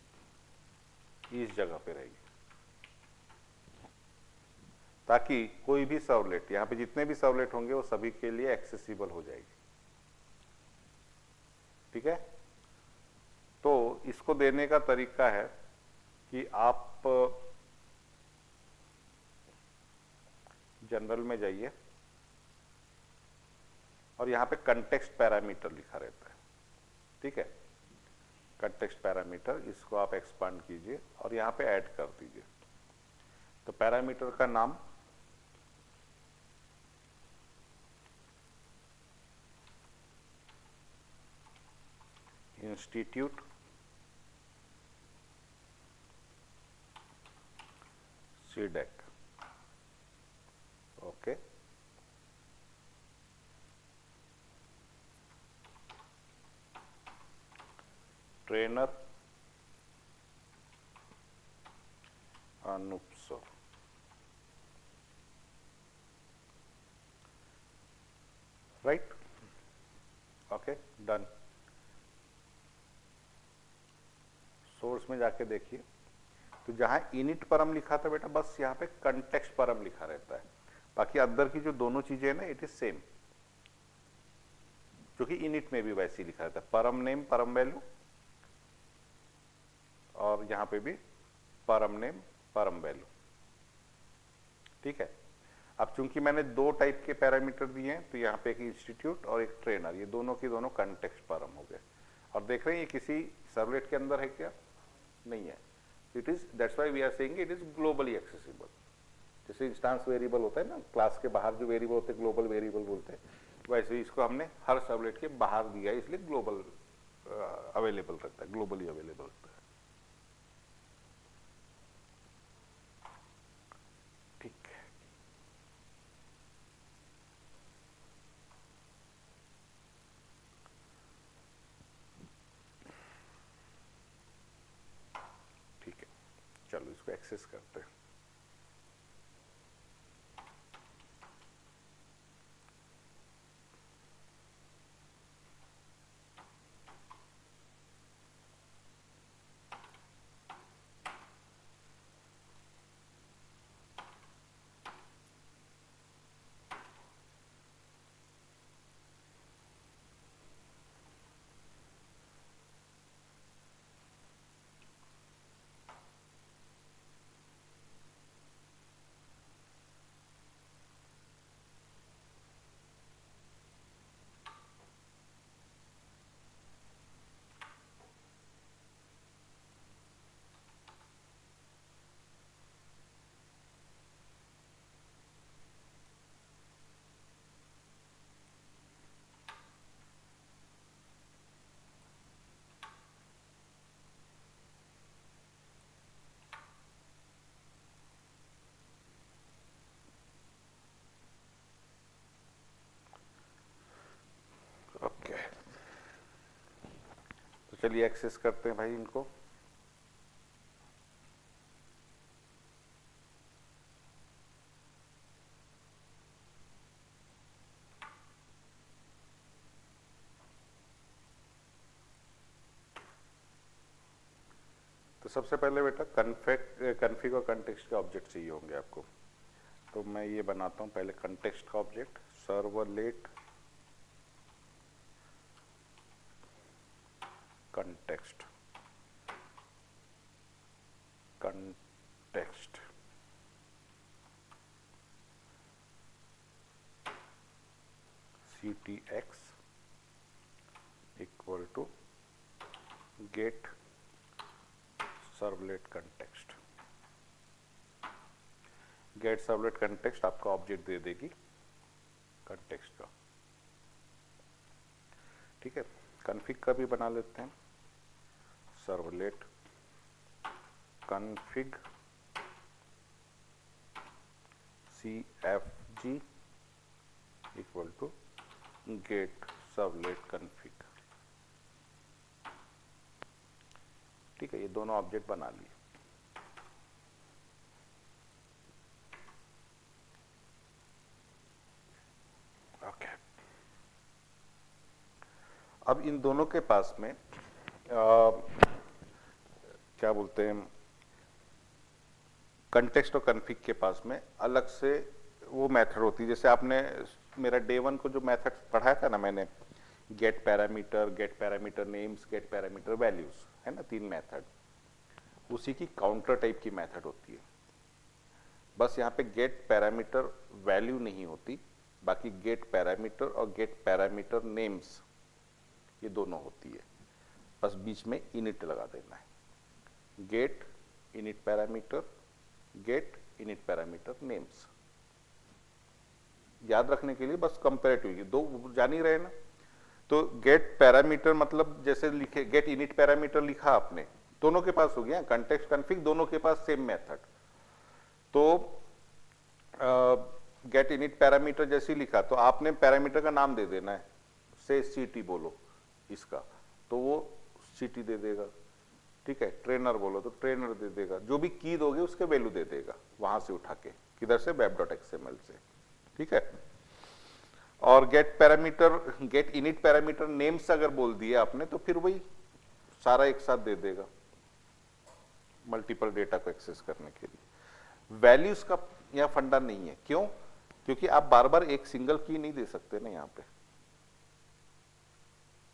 इस जगह पे रहेगी, ताकि कोई भी सर्वलेट, यहां पे जितने भी सर्वलेट होंगे वो सभी के लिए एक्सेसिबल हो जाएगी, ठीक है। तो इसको देने का तरीका है कि आप जनरल में जाइए और यहां पे कंटेक्स्ट पैरामीटर लिखा रहता है, ठीक है। कंटेक्स्ट पैरामीटर, इसको आप एक्सपांड कीजिए और यहां पे ऐड कर दीजिए। तो पैरामीटर का नाम institute CDAC, okay. Trainer Anoop sir, right, okay, done. Source में जाके देखिए, तो जहां इनिट परम लिखा था बेटा, बस यहाँ पे कंटेक्स्ट परम लिखा रहता है, बाकी अंदर की जो दोनों चीजें हैं ना, इट इज सेम, जो कि इनिट में भी वैसे ही लिखा रहता है, परम नेम परम वैल्यू, और यहां पे भी परम नेम परम वैल्यू, ठीक है। अब चूंकि मैंने दो टाइप के पैरामीटर दिए हैं, तो यहाँ पे एक इंस्टीट्यूट और एक ट्रेनर, ये दोनों की दोनों कंटेक्स्ट परम हो गए। और देख रहे हैं ये किसी सर्वलेट के अंदर है क्या? नहीं है। It is, that's why we are saying it is globally accessible. जैसे इंस्टांस वेरिएबल होता है ना, क्लास के बाहर जो वेरिएबल होते हैं ग्लोबल वेरिएबल बोलते हैं, वैसे ही इसको हमने हर सर्वलेट के बाहर दिया है, इसलिए ग्लोबल अवेलेबल रहता है, ग्लोबली अवेलेबल रहता है, ठीक है। ठीक है, चलो इसको एक्सेस करते हैं। चलिए एक्सेस करते हैं भाई इनको। तो सबसे पहले बेटा कन्फिग और कंटेक्स्ट के ऑब्जेक्ट चाहिए होंगे आपको। तो मैं ये बनाता हूँ पहले कंटेक्स्ट का object, servlet context, context ctx equal to get servlet context. Get servlet context आपका ऑब्जेक्ट दे देगी कंटेक्स्ट का। ठीक है, कन्फिग का भी बना लेते हैं, servlet config cfg equal to get servlet config. ठीक है, ये दोनों ऑब्जेक्ट बना लिए। ओके, अब इन दोनों के पास में क्या बोलते हैं, कंटेक्स्ट और कन्फिग के पास में अलग से वो मेथड होती है। जैसे आपने मेरा डे 1 को जो मेथड पढ़ाया था ना मैंने, get parameter names, get parameter values, है ना, 3 मेथड, उसी की काउंटर टाइप की मेथड होती है। बस यहाँ पे गेट पैरामीटर वैल्यू नहीं होती, बाकी गेट पैरामीटर और गेट पैरामीटर नेम्स ये दोनों होती है। बस बीच में इनिट लगा देना है, get init parameter, get init parameter names. याद रखने के लिए बस कंपैरेटिव, दो जान ही रहे ना। तो गेट पैरामीटर मतलब जैसे लिखे गेट इनिट पैरामीटर लिखा आपने, दोनों के पास हो गया कंटेक्स्ट कन्फिग, दोनों के पास सेम मेथड। तो गेट इनिट पैरामीटर जैसे लिखा तो आपने पैरामीटर का नाम दे देना है, से सीटी बोलो इसका, तो वो सीटी दे देगा। ठीक है, ट्रेनर बोलो तो ट्रेनर दे देगा, जो भी की दोगे उसके वैल्यू दे देगा वहां से उठा के, किधर से, web.xml से। ठीक है, और get parameter, get init parameter names अगर बोल दिए आपने तो फिर वही सारा एक साथ दे देगा मल्टीपल डेटा को एक्सेस करने के लिए। वैल्यूज का यहां फंडा नहीं है, क्यों? क्योंकि आप बार बार एक सिंगल की नहीं दे सकते ना यहाँ पे,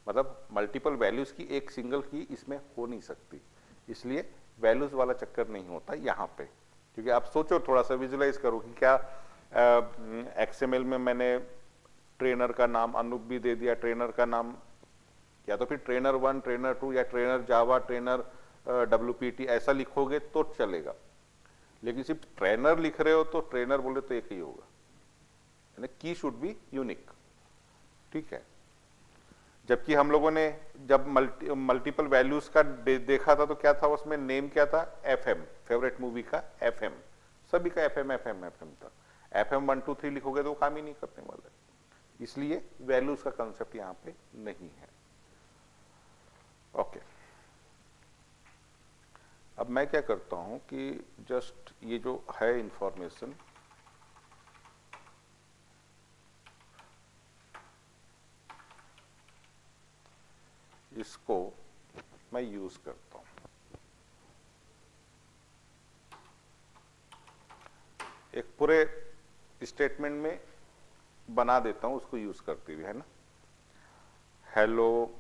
मतलब मल्टीपल वैल्यूज की एक सिंगल की इसमें हो नहीं सकती, इसलिए वैल्यूज वाला चक्कर नहीं होता यहाँ पे। क्योंकि आप सोचो, थोड़ा सा विजुलाइज करो कि क्या एक्सएमएल में मैंने ट्रेनर का नाम अनूप भी दे दिया, ट्रेनर का नाम, या तो फिर ट्रेनर 1, ट्रेनर 2 या ट्रेनर जावा, ट्रेनर WPT ऐसा लिखोगे तो चलेगा। लेकिन सिर्फ ट्रेनर लिख रहे हो तो ट्रेनर बोले तो एक ही होगा, यानी की शुड बी यूनिक। ठीक है, जबकि हम लोगों ने जब मल्टीपल वैल्यूज का देखा था तो क्या था उसमें, नेम क्या था, FM, फेवरेट मूवी का FM, सभी का FM FM FM था। FM 1 2 3 लिखोगे तो काम ही नहीं करने वाला, इसलिए वैल्यूज का कंसेप्ट यहाँ पे नहीं है। ओके, अब मैं क्या करता हूं कि जस्ट ये जो है इंफॉर्मेशन, इसको मैं यूज करता हूं। एक पूरे स्टेटमेंट में बना देता हूं उसको यूज करते हुए, है ना। हेलो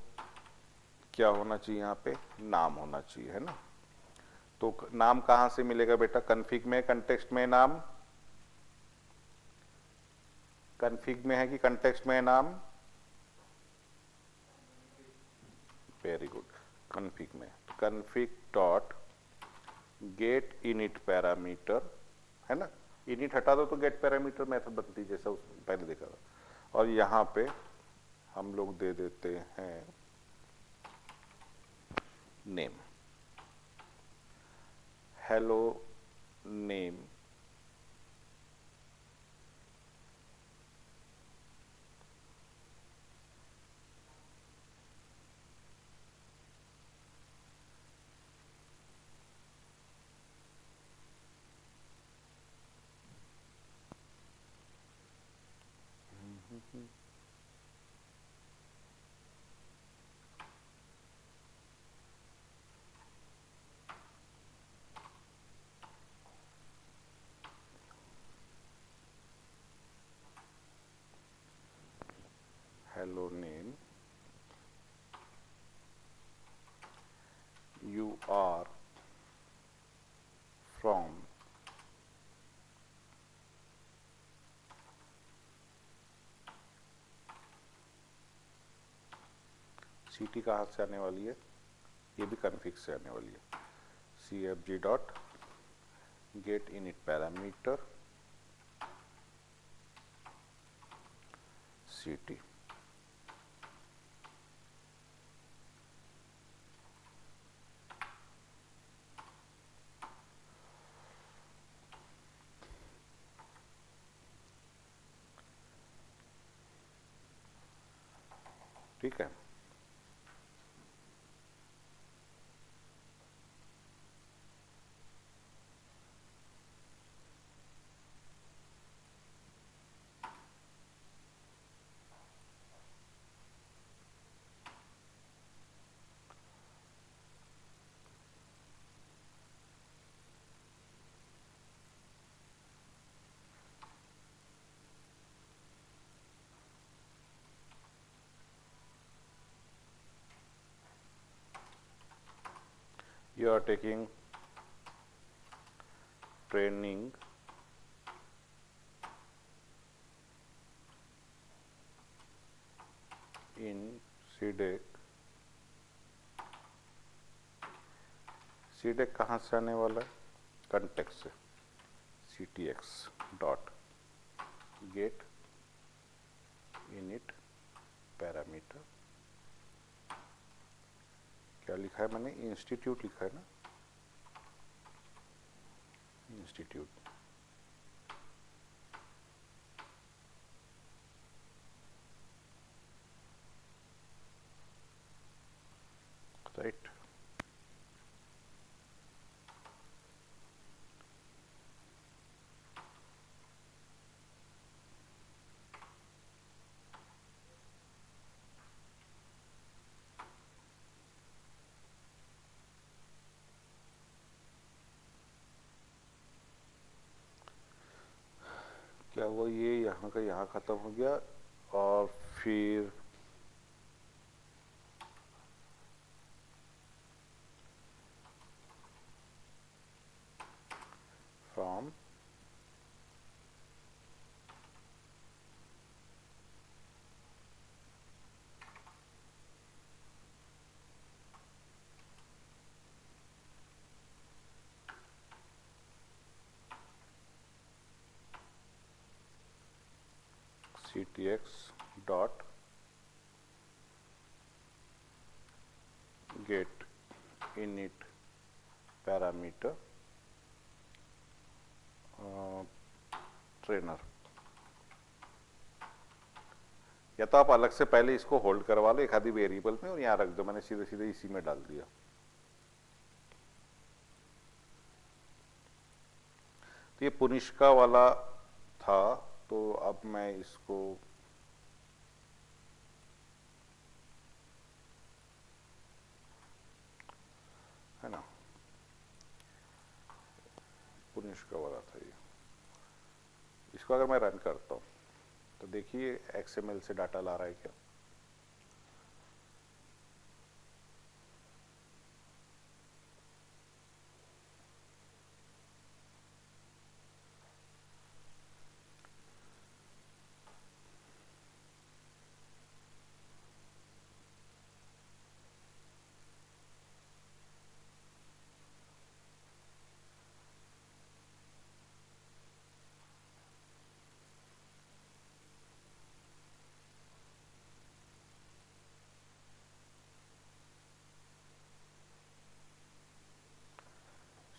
क्या होना चाहिए यहाँ पे, नाम होना चाहिए, है ना। तो नाम कहां से मिलेगा बेटा, कन्फिग में, कंटेक्स्ट में नाम, कन्फिग में है कि कंटेक्स्ट में है नाम, वेरी गुड, कन्फिग में। Config dot gate init parameter, है ना, इनिट हटा दो तो गेट पैरामीटर मेथड बनती है जैसा उसमें पहले देखा था। और यहां पे हम लोग दे देते हैं नेम, हेलो नेम CT कहाँ से आने वाली है, ये भी कॉन्फ़िग से आने वाली है। CFG dot gate init parameter CT। ठीक है, you are taking training in CDEC। CDEC कहाँ से आने वाला है, कंटेक्स्ट से। CTX dot gate init parameter, क्या लिखा है मैंने, इंस्टीट्यूट लिखा है ना, इंस्टीट्यूट। राइट, क्या हुआ, ये यहाँ का यहाँ खत्म हो गया, और फिर from CTX dot gate init parameter trainer. या तो आप अलग से पहले इसको होल्ड करवा लो एक आधी वेरिएबल में और यहाँ रख दो, मैंने सीधे सीधे इसी में डाल दिया। तो ये पुनिष्का वाला था, तो अब मैं इसको है ना, पुनिष्का वाला था ये। इसको अगर मैं रन करता हूँ तो देखिए XML से डाटा ला रहा है क्या।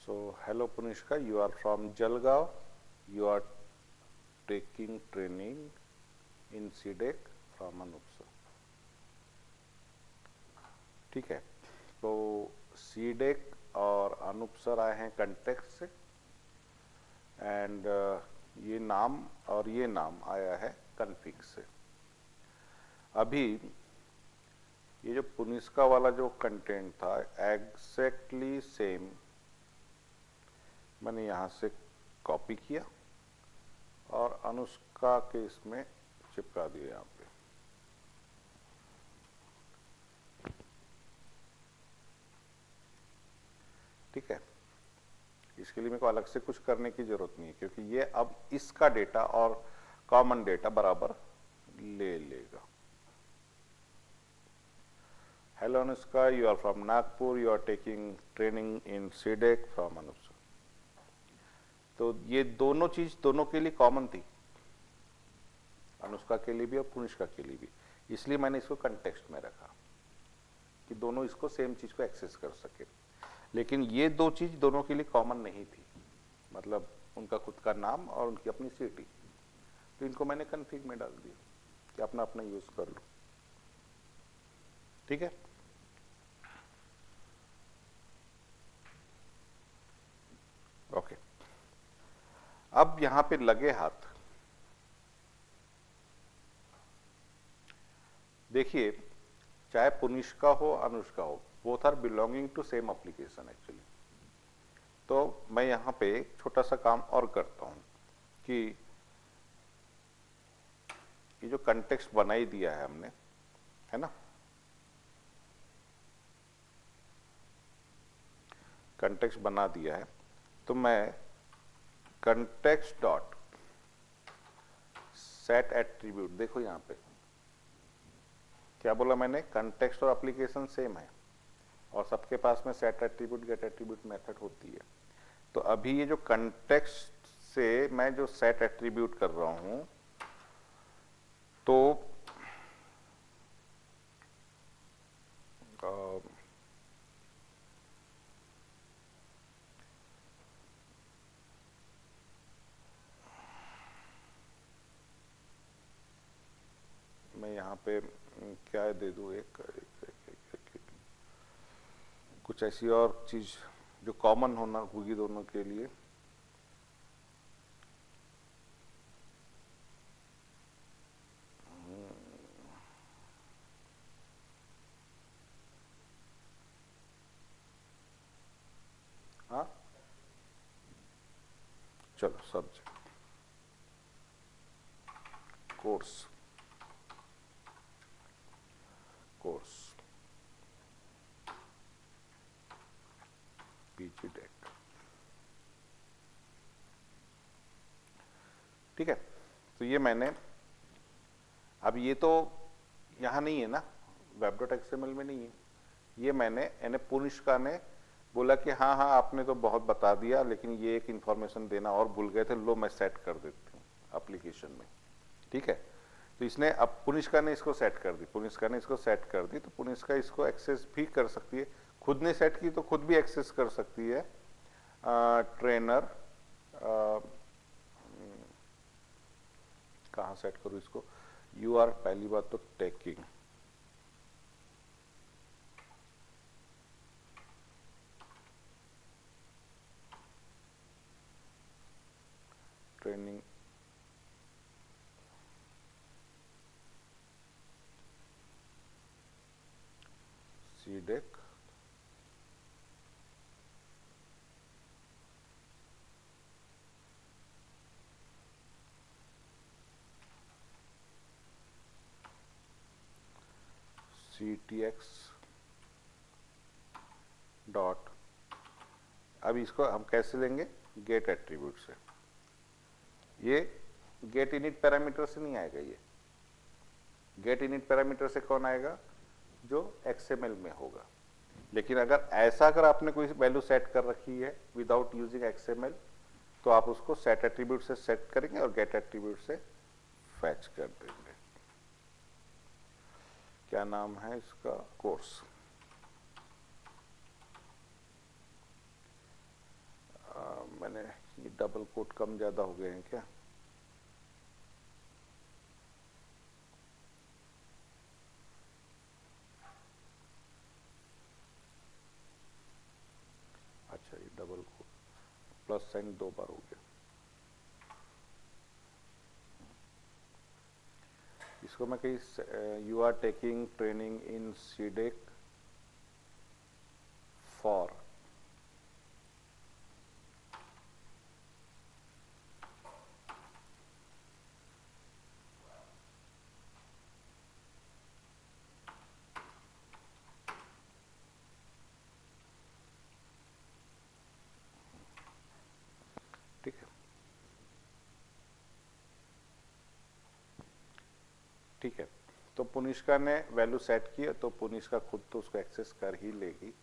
So hello Punishka, you are from Jalgaon. You are taking training in CDEC from Anupsa. ठीक है, तो CDEC और अनुपसर आए हैं कंटेक्स्ट से, एंड ये नाम और ये नाम आया है कॉन्फ़िग से। अभी ये जो पुनिष्का वाला जो कंटेंट था एग्जैक्टली सेम मैंने यहाँ से कॉपी किया और अनुष्का के इसमें चिपका दिया यहाँ पे। ठीक है, इसके लिए मेरे को अलग से कुछ करने की जरूरत नहीं है, क्योंकि ये अब इसका डेटा और कॉमन डेटा बराबर ले लेगा। Hello Anushka, you are from Nagpur, you are taking training in CDAC from Anushka. तो ये दोनों चीज दोनों के लिए कॉमन थी, अनुष्का के लिए भी और पुनिष्का के लिए भी, इसलिए मैंने इसको कंटेक्स्ट में रखा कि दोनों इसको सेम चीज को एक्सेस कर सके। लेकिन ये दो चीज दोनों के लिए कॉमन नहीं थी, मतलब उनका खुद का नाम और उनकी अपनी सिटी, तो इनको मैंने कन्फिग में डाल दिया कि अपना अपना यूज कर लो। ठीक है, ओके। अब यहां पे लगे हाथ देखिए, चाहे पुनिष्का हो अनुष्का हो, both are belonging to same application actually. तो मैं यहां पे एक छोटा सा काम और करता हूं कि ये जो कंटेक्स्ट बना ही दिया है हमने, है ना, कंटेक्स्ट बना दिया है, तो मैं कंटेक्स्ट डॉट सेट एट्रीब्यूट, देखो यहां पे क्या बोला मैंने, कंटेक्स्ट और एप्लीकेशन सेम है और सबके पास में set attribute get attribute method होती है। तो अभी ये जो कंटेक्स्ट से मैं जो सेट एट्रीब्यूट कर रहा हूं, तो मैं यहाँ पे क्या दे दूँ, कुछ ऐसी और चीज जो कॉमन होना होगी दोनों के लिए। हाँ, चलो subject course, course PG deck. ठीक है, तो ये मैंने, अब ये तो यहाँ नहीं है ना, web.xml में नहीं है, ये मैंने यानी पुनिष्का ने बोला कि हाँ हाँ आपने तो बहुत बता दिया, लेकिन ये एक इंफॉर्मेशन देना और भूल गए थे, लो मैं सेट कर देती हूँ एप्लीकेशन में। ठीक है, तो इसने, अब पुनिष्का ने इसको सेट कर दी, पुनिष्का ने इसको सेट कर दी, तो पुनिष्का इसको एक्सेस भी कर सकती है, खुद ने सेट की तो खुद भी एक्सेस कर सकती है। ट्रेनर कहाँ सेट करूँ इसको, यू आर पहली बात तो taking, training CDAC CTX dot, अब इसको हम कैसे लेंगे, गेट एट्रीब्यूट से। ये गेट इनिट पैरामीटर से नहीं आएगा, ये गेट इनिट पैरामीटर से कौन आएगा, जो XML में होगा। लेकिन अगर ऐसा, अगर आपने कोई वैल्यू सेट कर रखी है विदाउट यूजिंग XML, तो आप उसको सेट एट्रीब्यूट से सेट करेंगे और गेट एट्रीब्यूट से फैच कर देंगे। क्या नाम है इसका, कोर्स। मैंने ये डबल कोट कम ज्यादा हो गए हैं क्या, अच्छा ये डबल कोट प्लस साइन 2 बार हो गया, इसको मैं कहीं, you are taking training in CDAC for, ठीक है, ठीक है। तो पुनिष्का ने वैल्यू सेट किया तो पुनिष्का खुद तो उसको एक्सेस कर ही लेगी,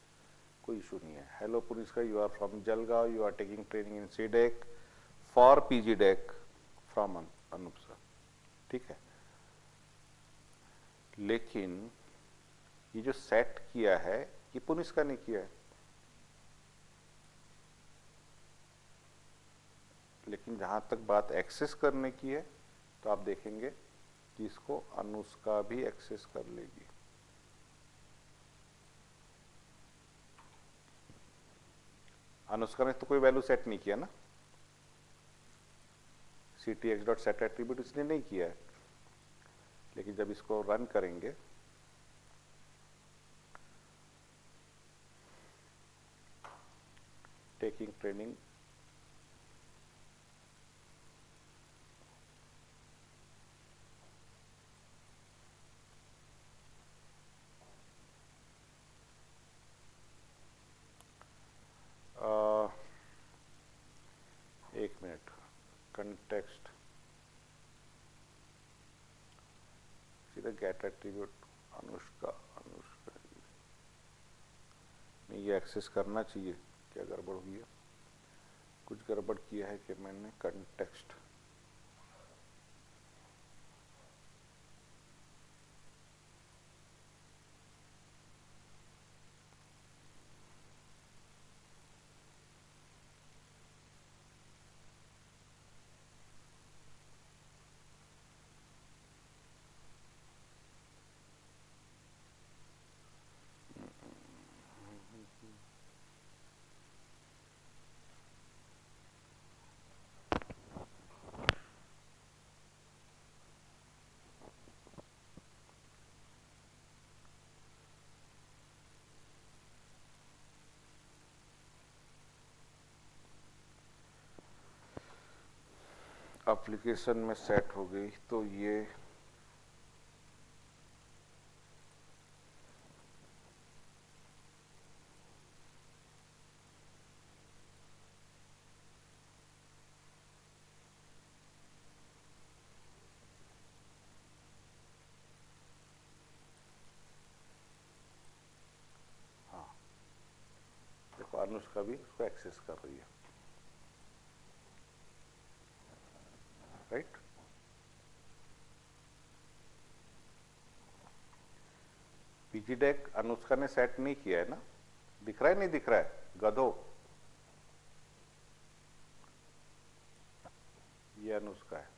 कोई इशू नहीं है। Hello Punishka, you are from Jalgaon, you are taking training in CDAC for PG DAC from Anoop sir, ठीक है। लेकिन ये जो सेट किया है ये पुनिष्का ने किया है, लेकिन जहां तक बात एक्सेस करने की है तो आप देखेंगे कि इसको अनुष्का भी एक्सेस कर लेगी। अनुष्का ने तो कोई वैल्यू सेट नहीं किया ना, ctx डॉट सेट एट्रीब्यूट इसने नहीं किया है, लेकिन जब इसको रन करेंगे टेकिंग ट्रेनिंग एक मिनट, कंटेक्स्ट सीधा गेट एट्रीब्यूट अनुष्का, अनुष्का नहीं, ये एक्सेस करना चाहिए, क्या गड़बड़ हुई है, कुछ गड़बड़ किया है कि मैंने कंटेक्स्ट एप्लीकेशन में सेट हो गई, तो ये हाँ, देखो अनुष्का भी उसको एक्सेस कर रही है, राइट। पीजी डेक अनुष्का ने सेट नहीं किया है ना, दिख रहा है नहीं दिख रहा है गधो, ये अनुष्का है,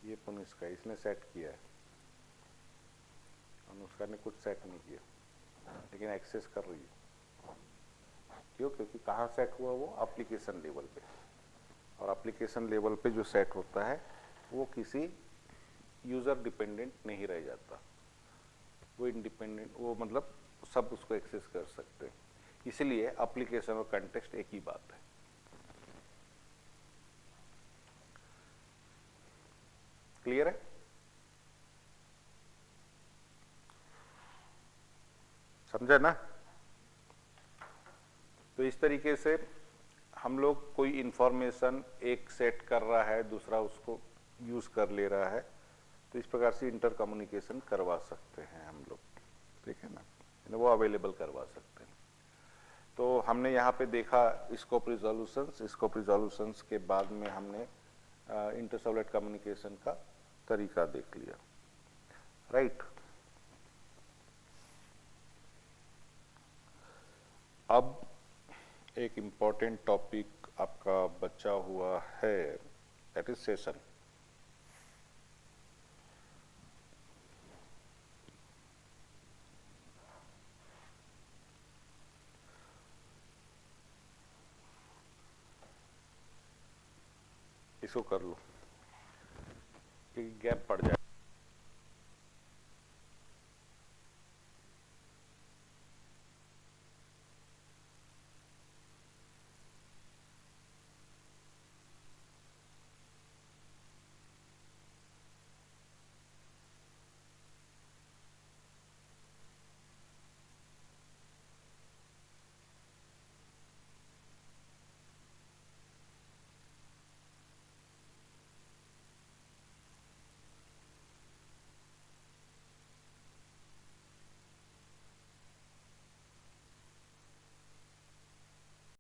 ये पुनिष्का, इसने सेट किया है, अनुष्का ने कुछ सेट नहीं किया लेकिन एक्सेस कर रही है। क्यों? क्योंकि कहाँ सेट हुआ वो एप्लीकेशन लेवल पे, और एप्लीकेशन लेवल पे जो सेट होता है वो किसी यूजर डिपेंडेंट नहीं रह जाता, वो इंडिपेंडेंट, वो मतलब सब उसको एक्सेस कर सकते हैं, इसलिए एप्लीकेशन और कंटेक्स्ट एक ही बात है। क्लियर है? समझा ना? तो इस तरीके से हम लोग कोई इंफॉर्मेशन एक सेट कर रहा है, दूसरा उसको यूज कर ले रहा है, तो इस प्रकार से इंटर कम्युनिकेशन करवा सकते हैं हम लोग, ठीक है ना, वो अवेलेबल करवा सकते हैं। तो हमने यहाँ पे देखा स्कोप रिजोल्यूशंस, स्कोप रिजोल्यूशंस के बाद में हमने इंटरसर्वलेट कम्युनिकेशन का तरीका देख लिया, राइट। अब एक इम्पॉर्टेंट टॉपिक आपका बचा हुआ है, दैट इज सेशन। इसको कर लो, क्योंकि गैप पड़ जाए।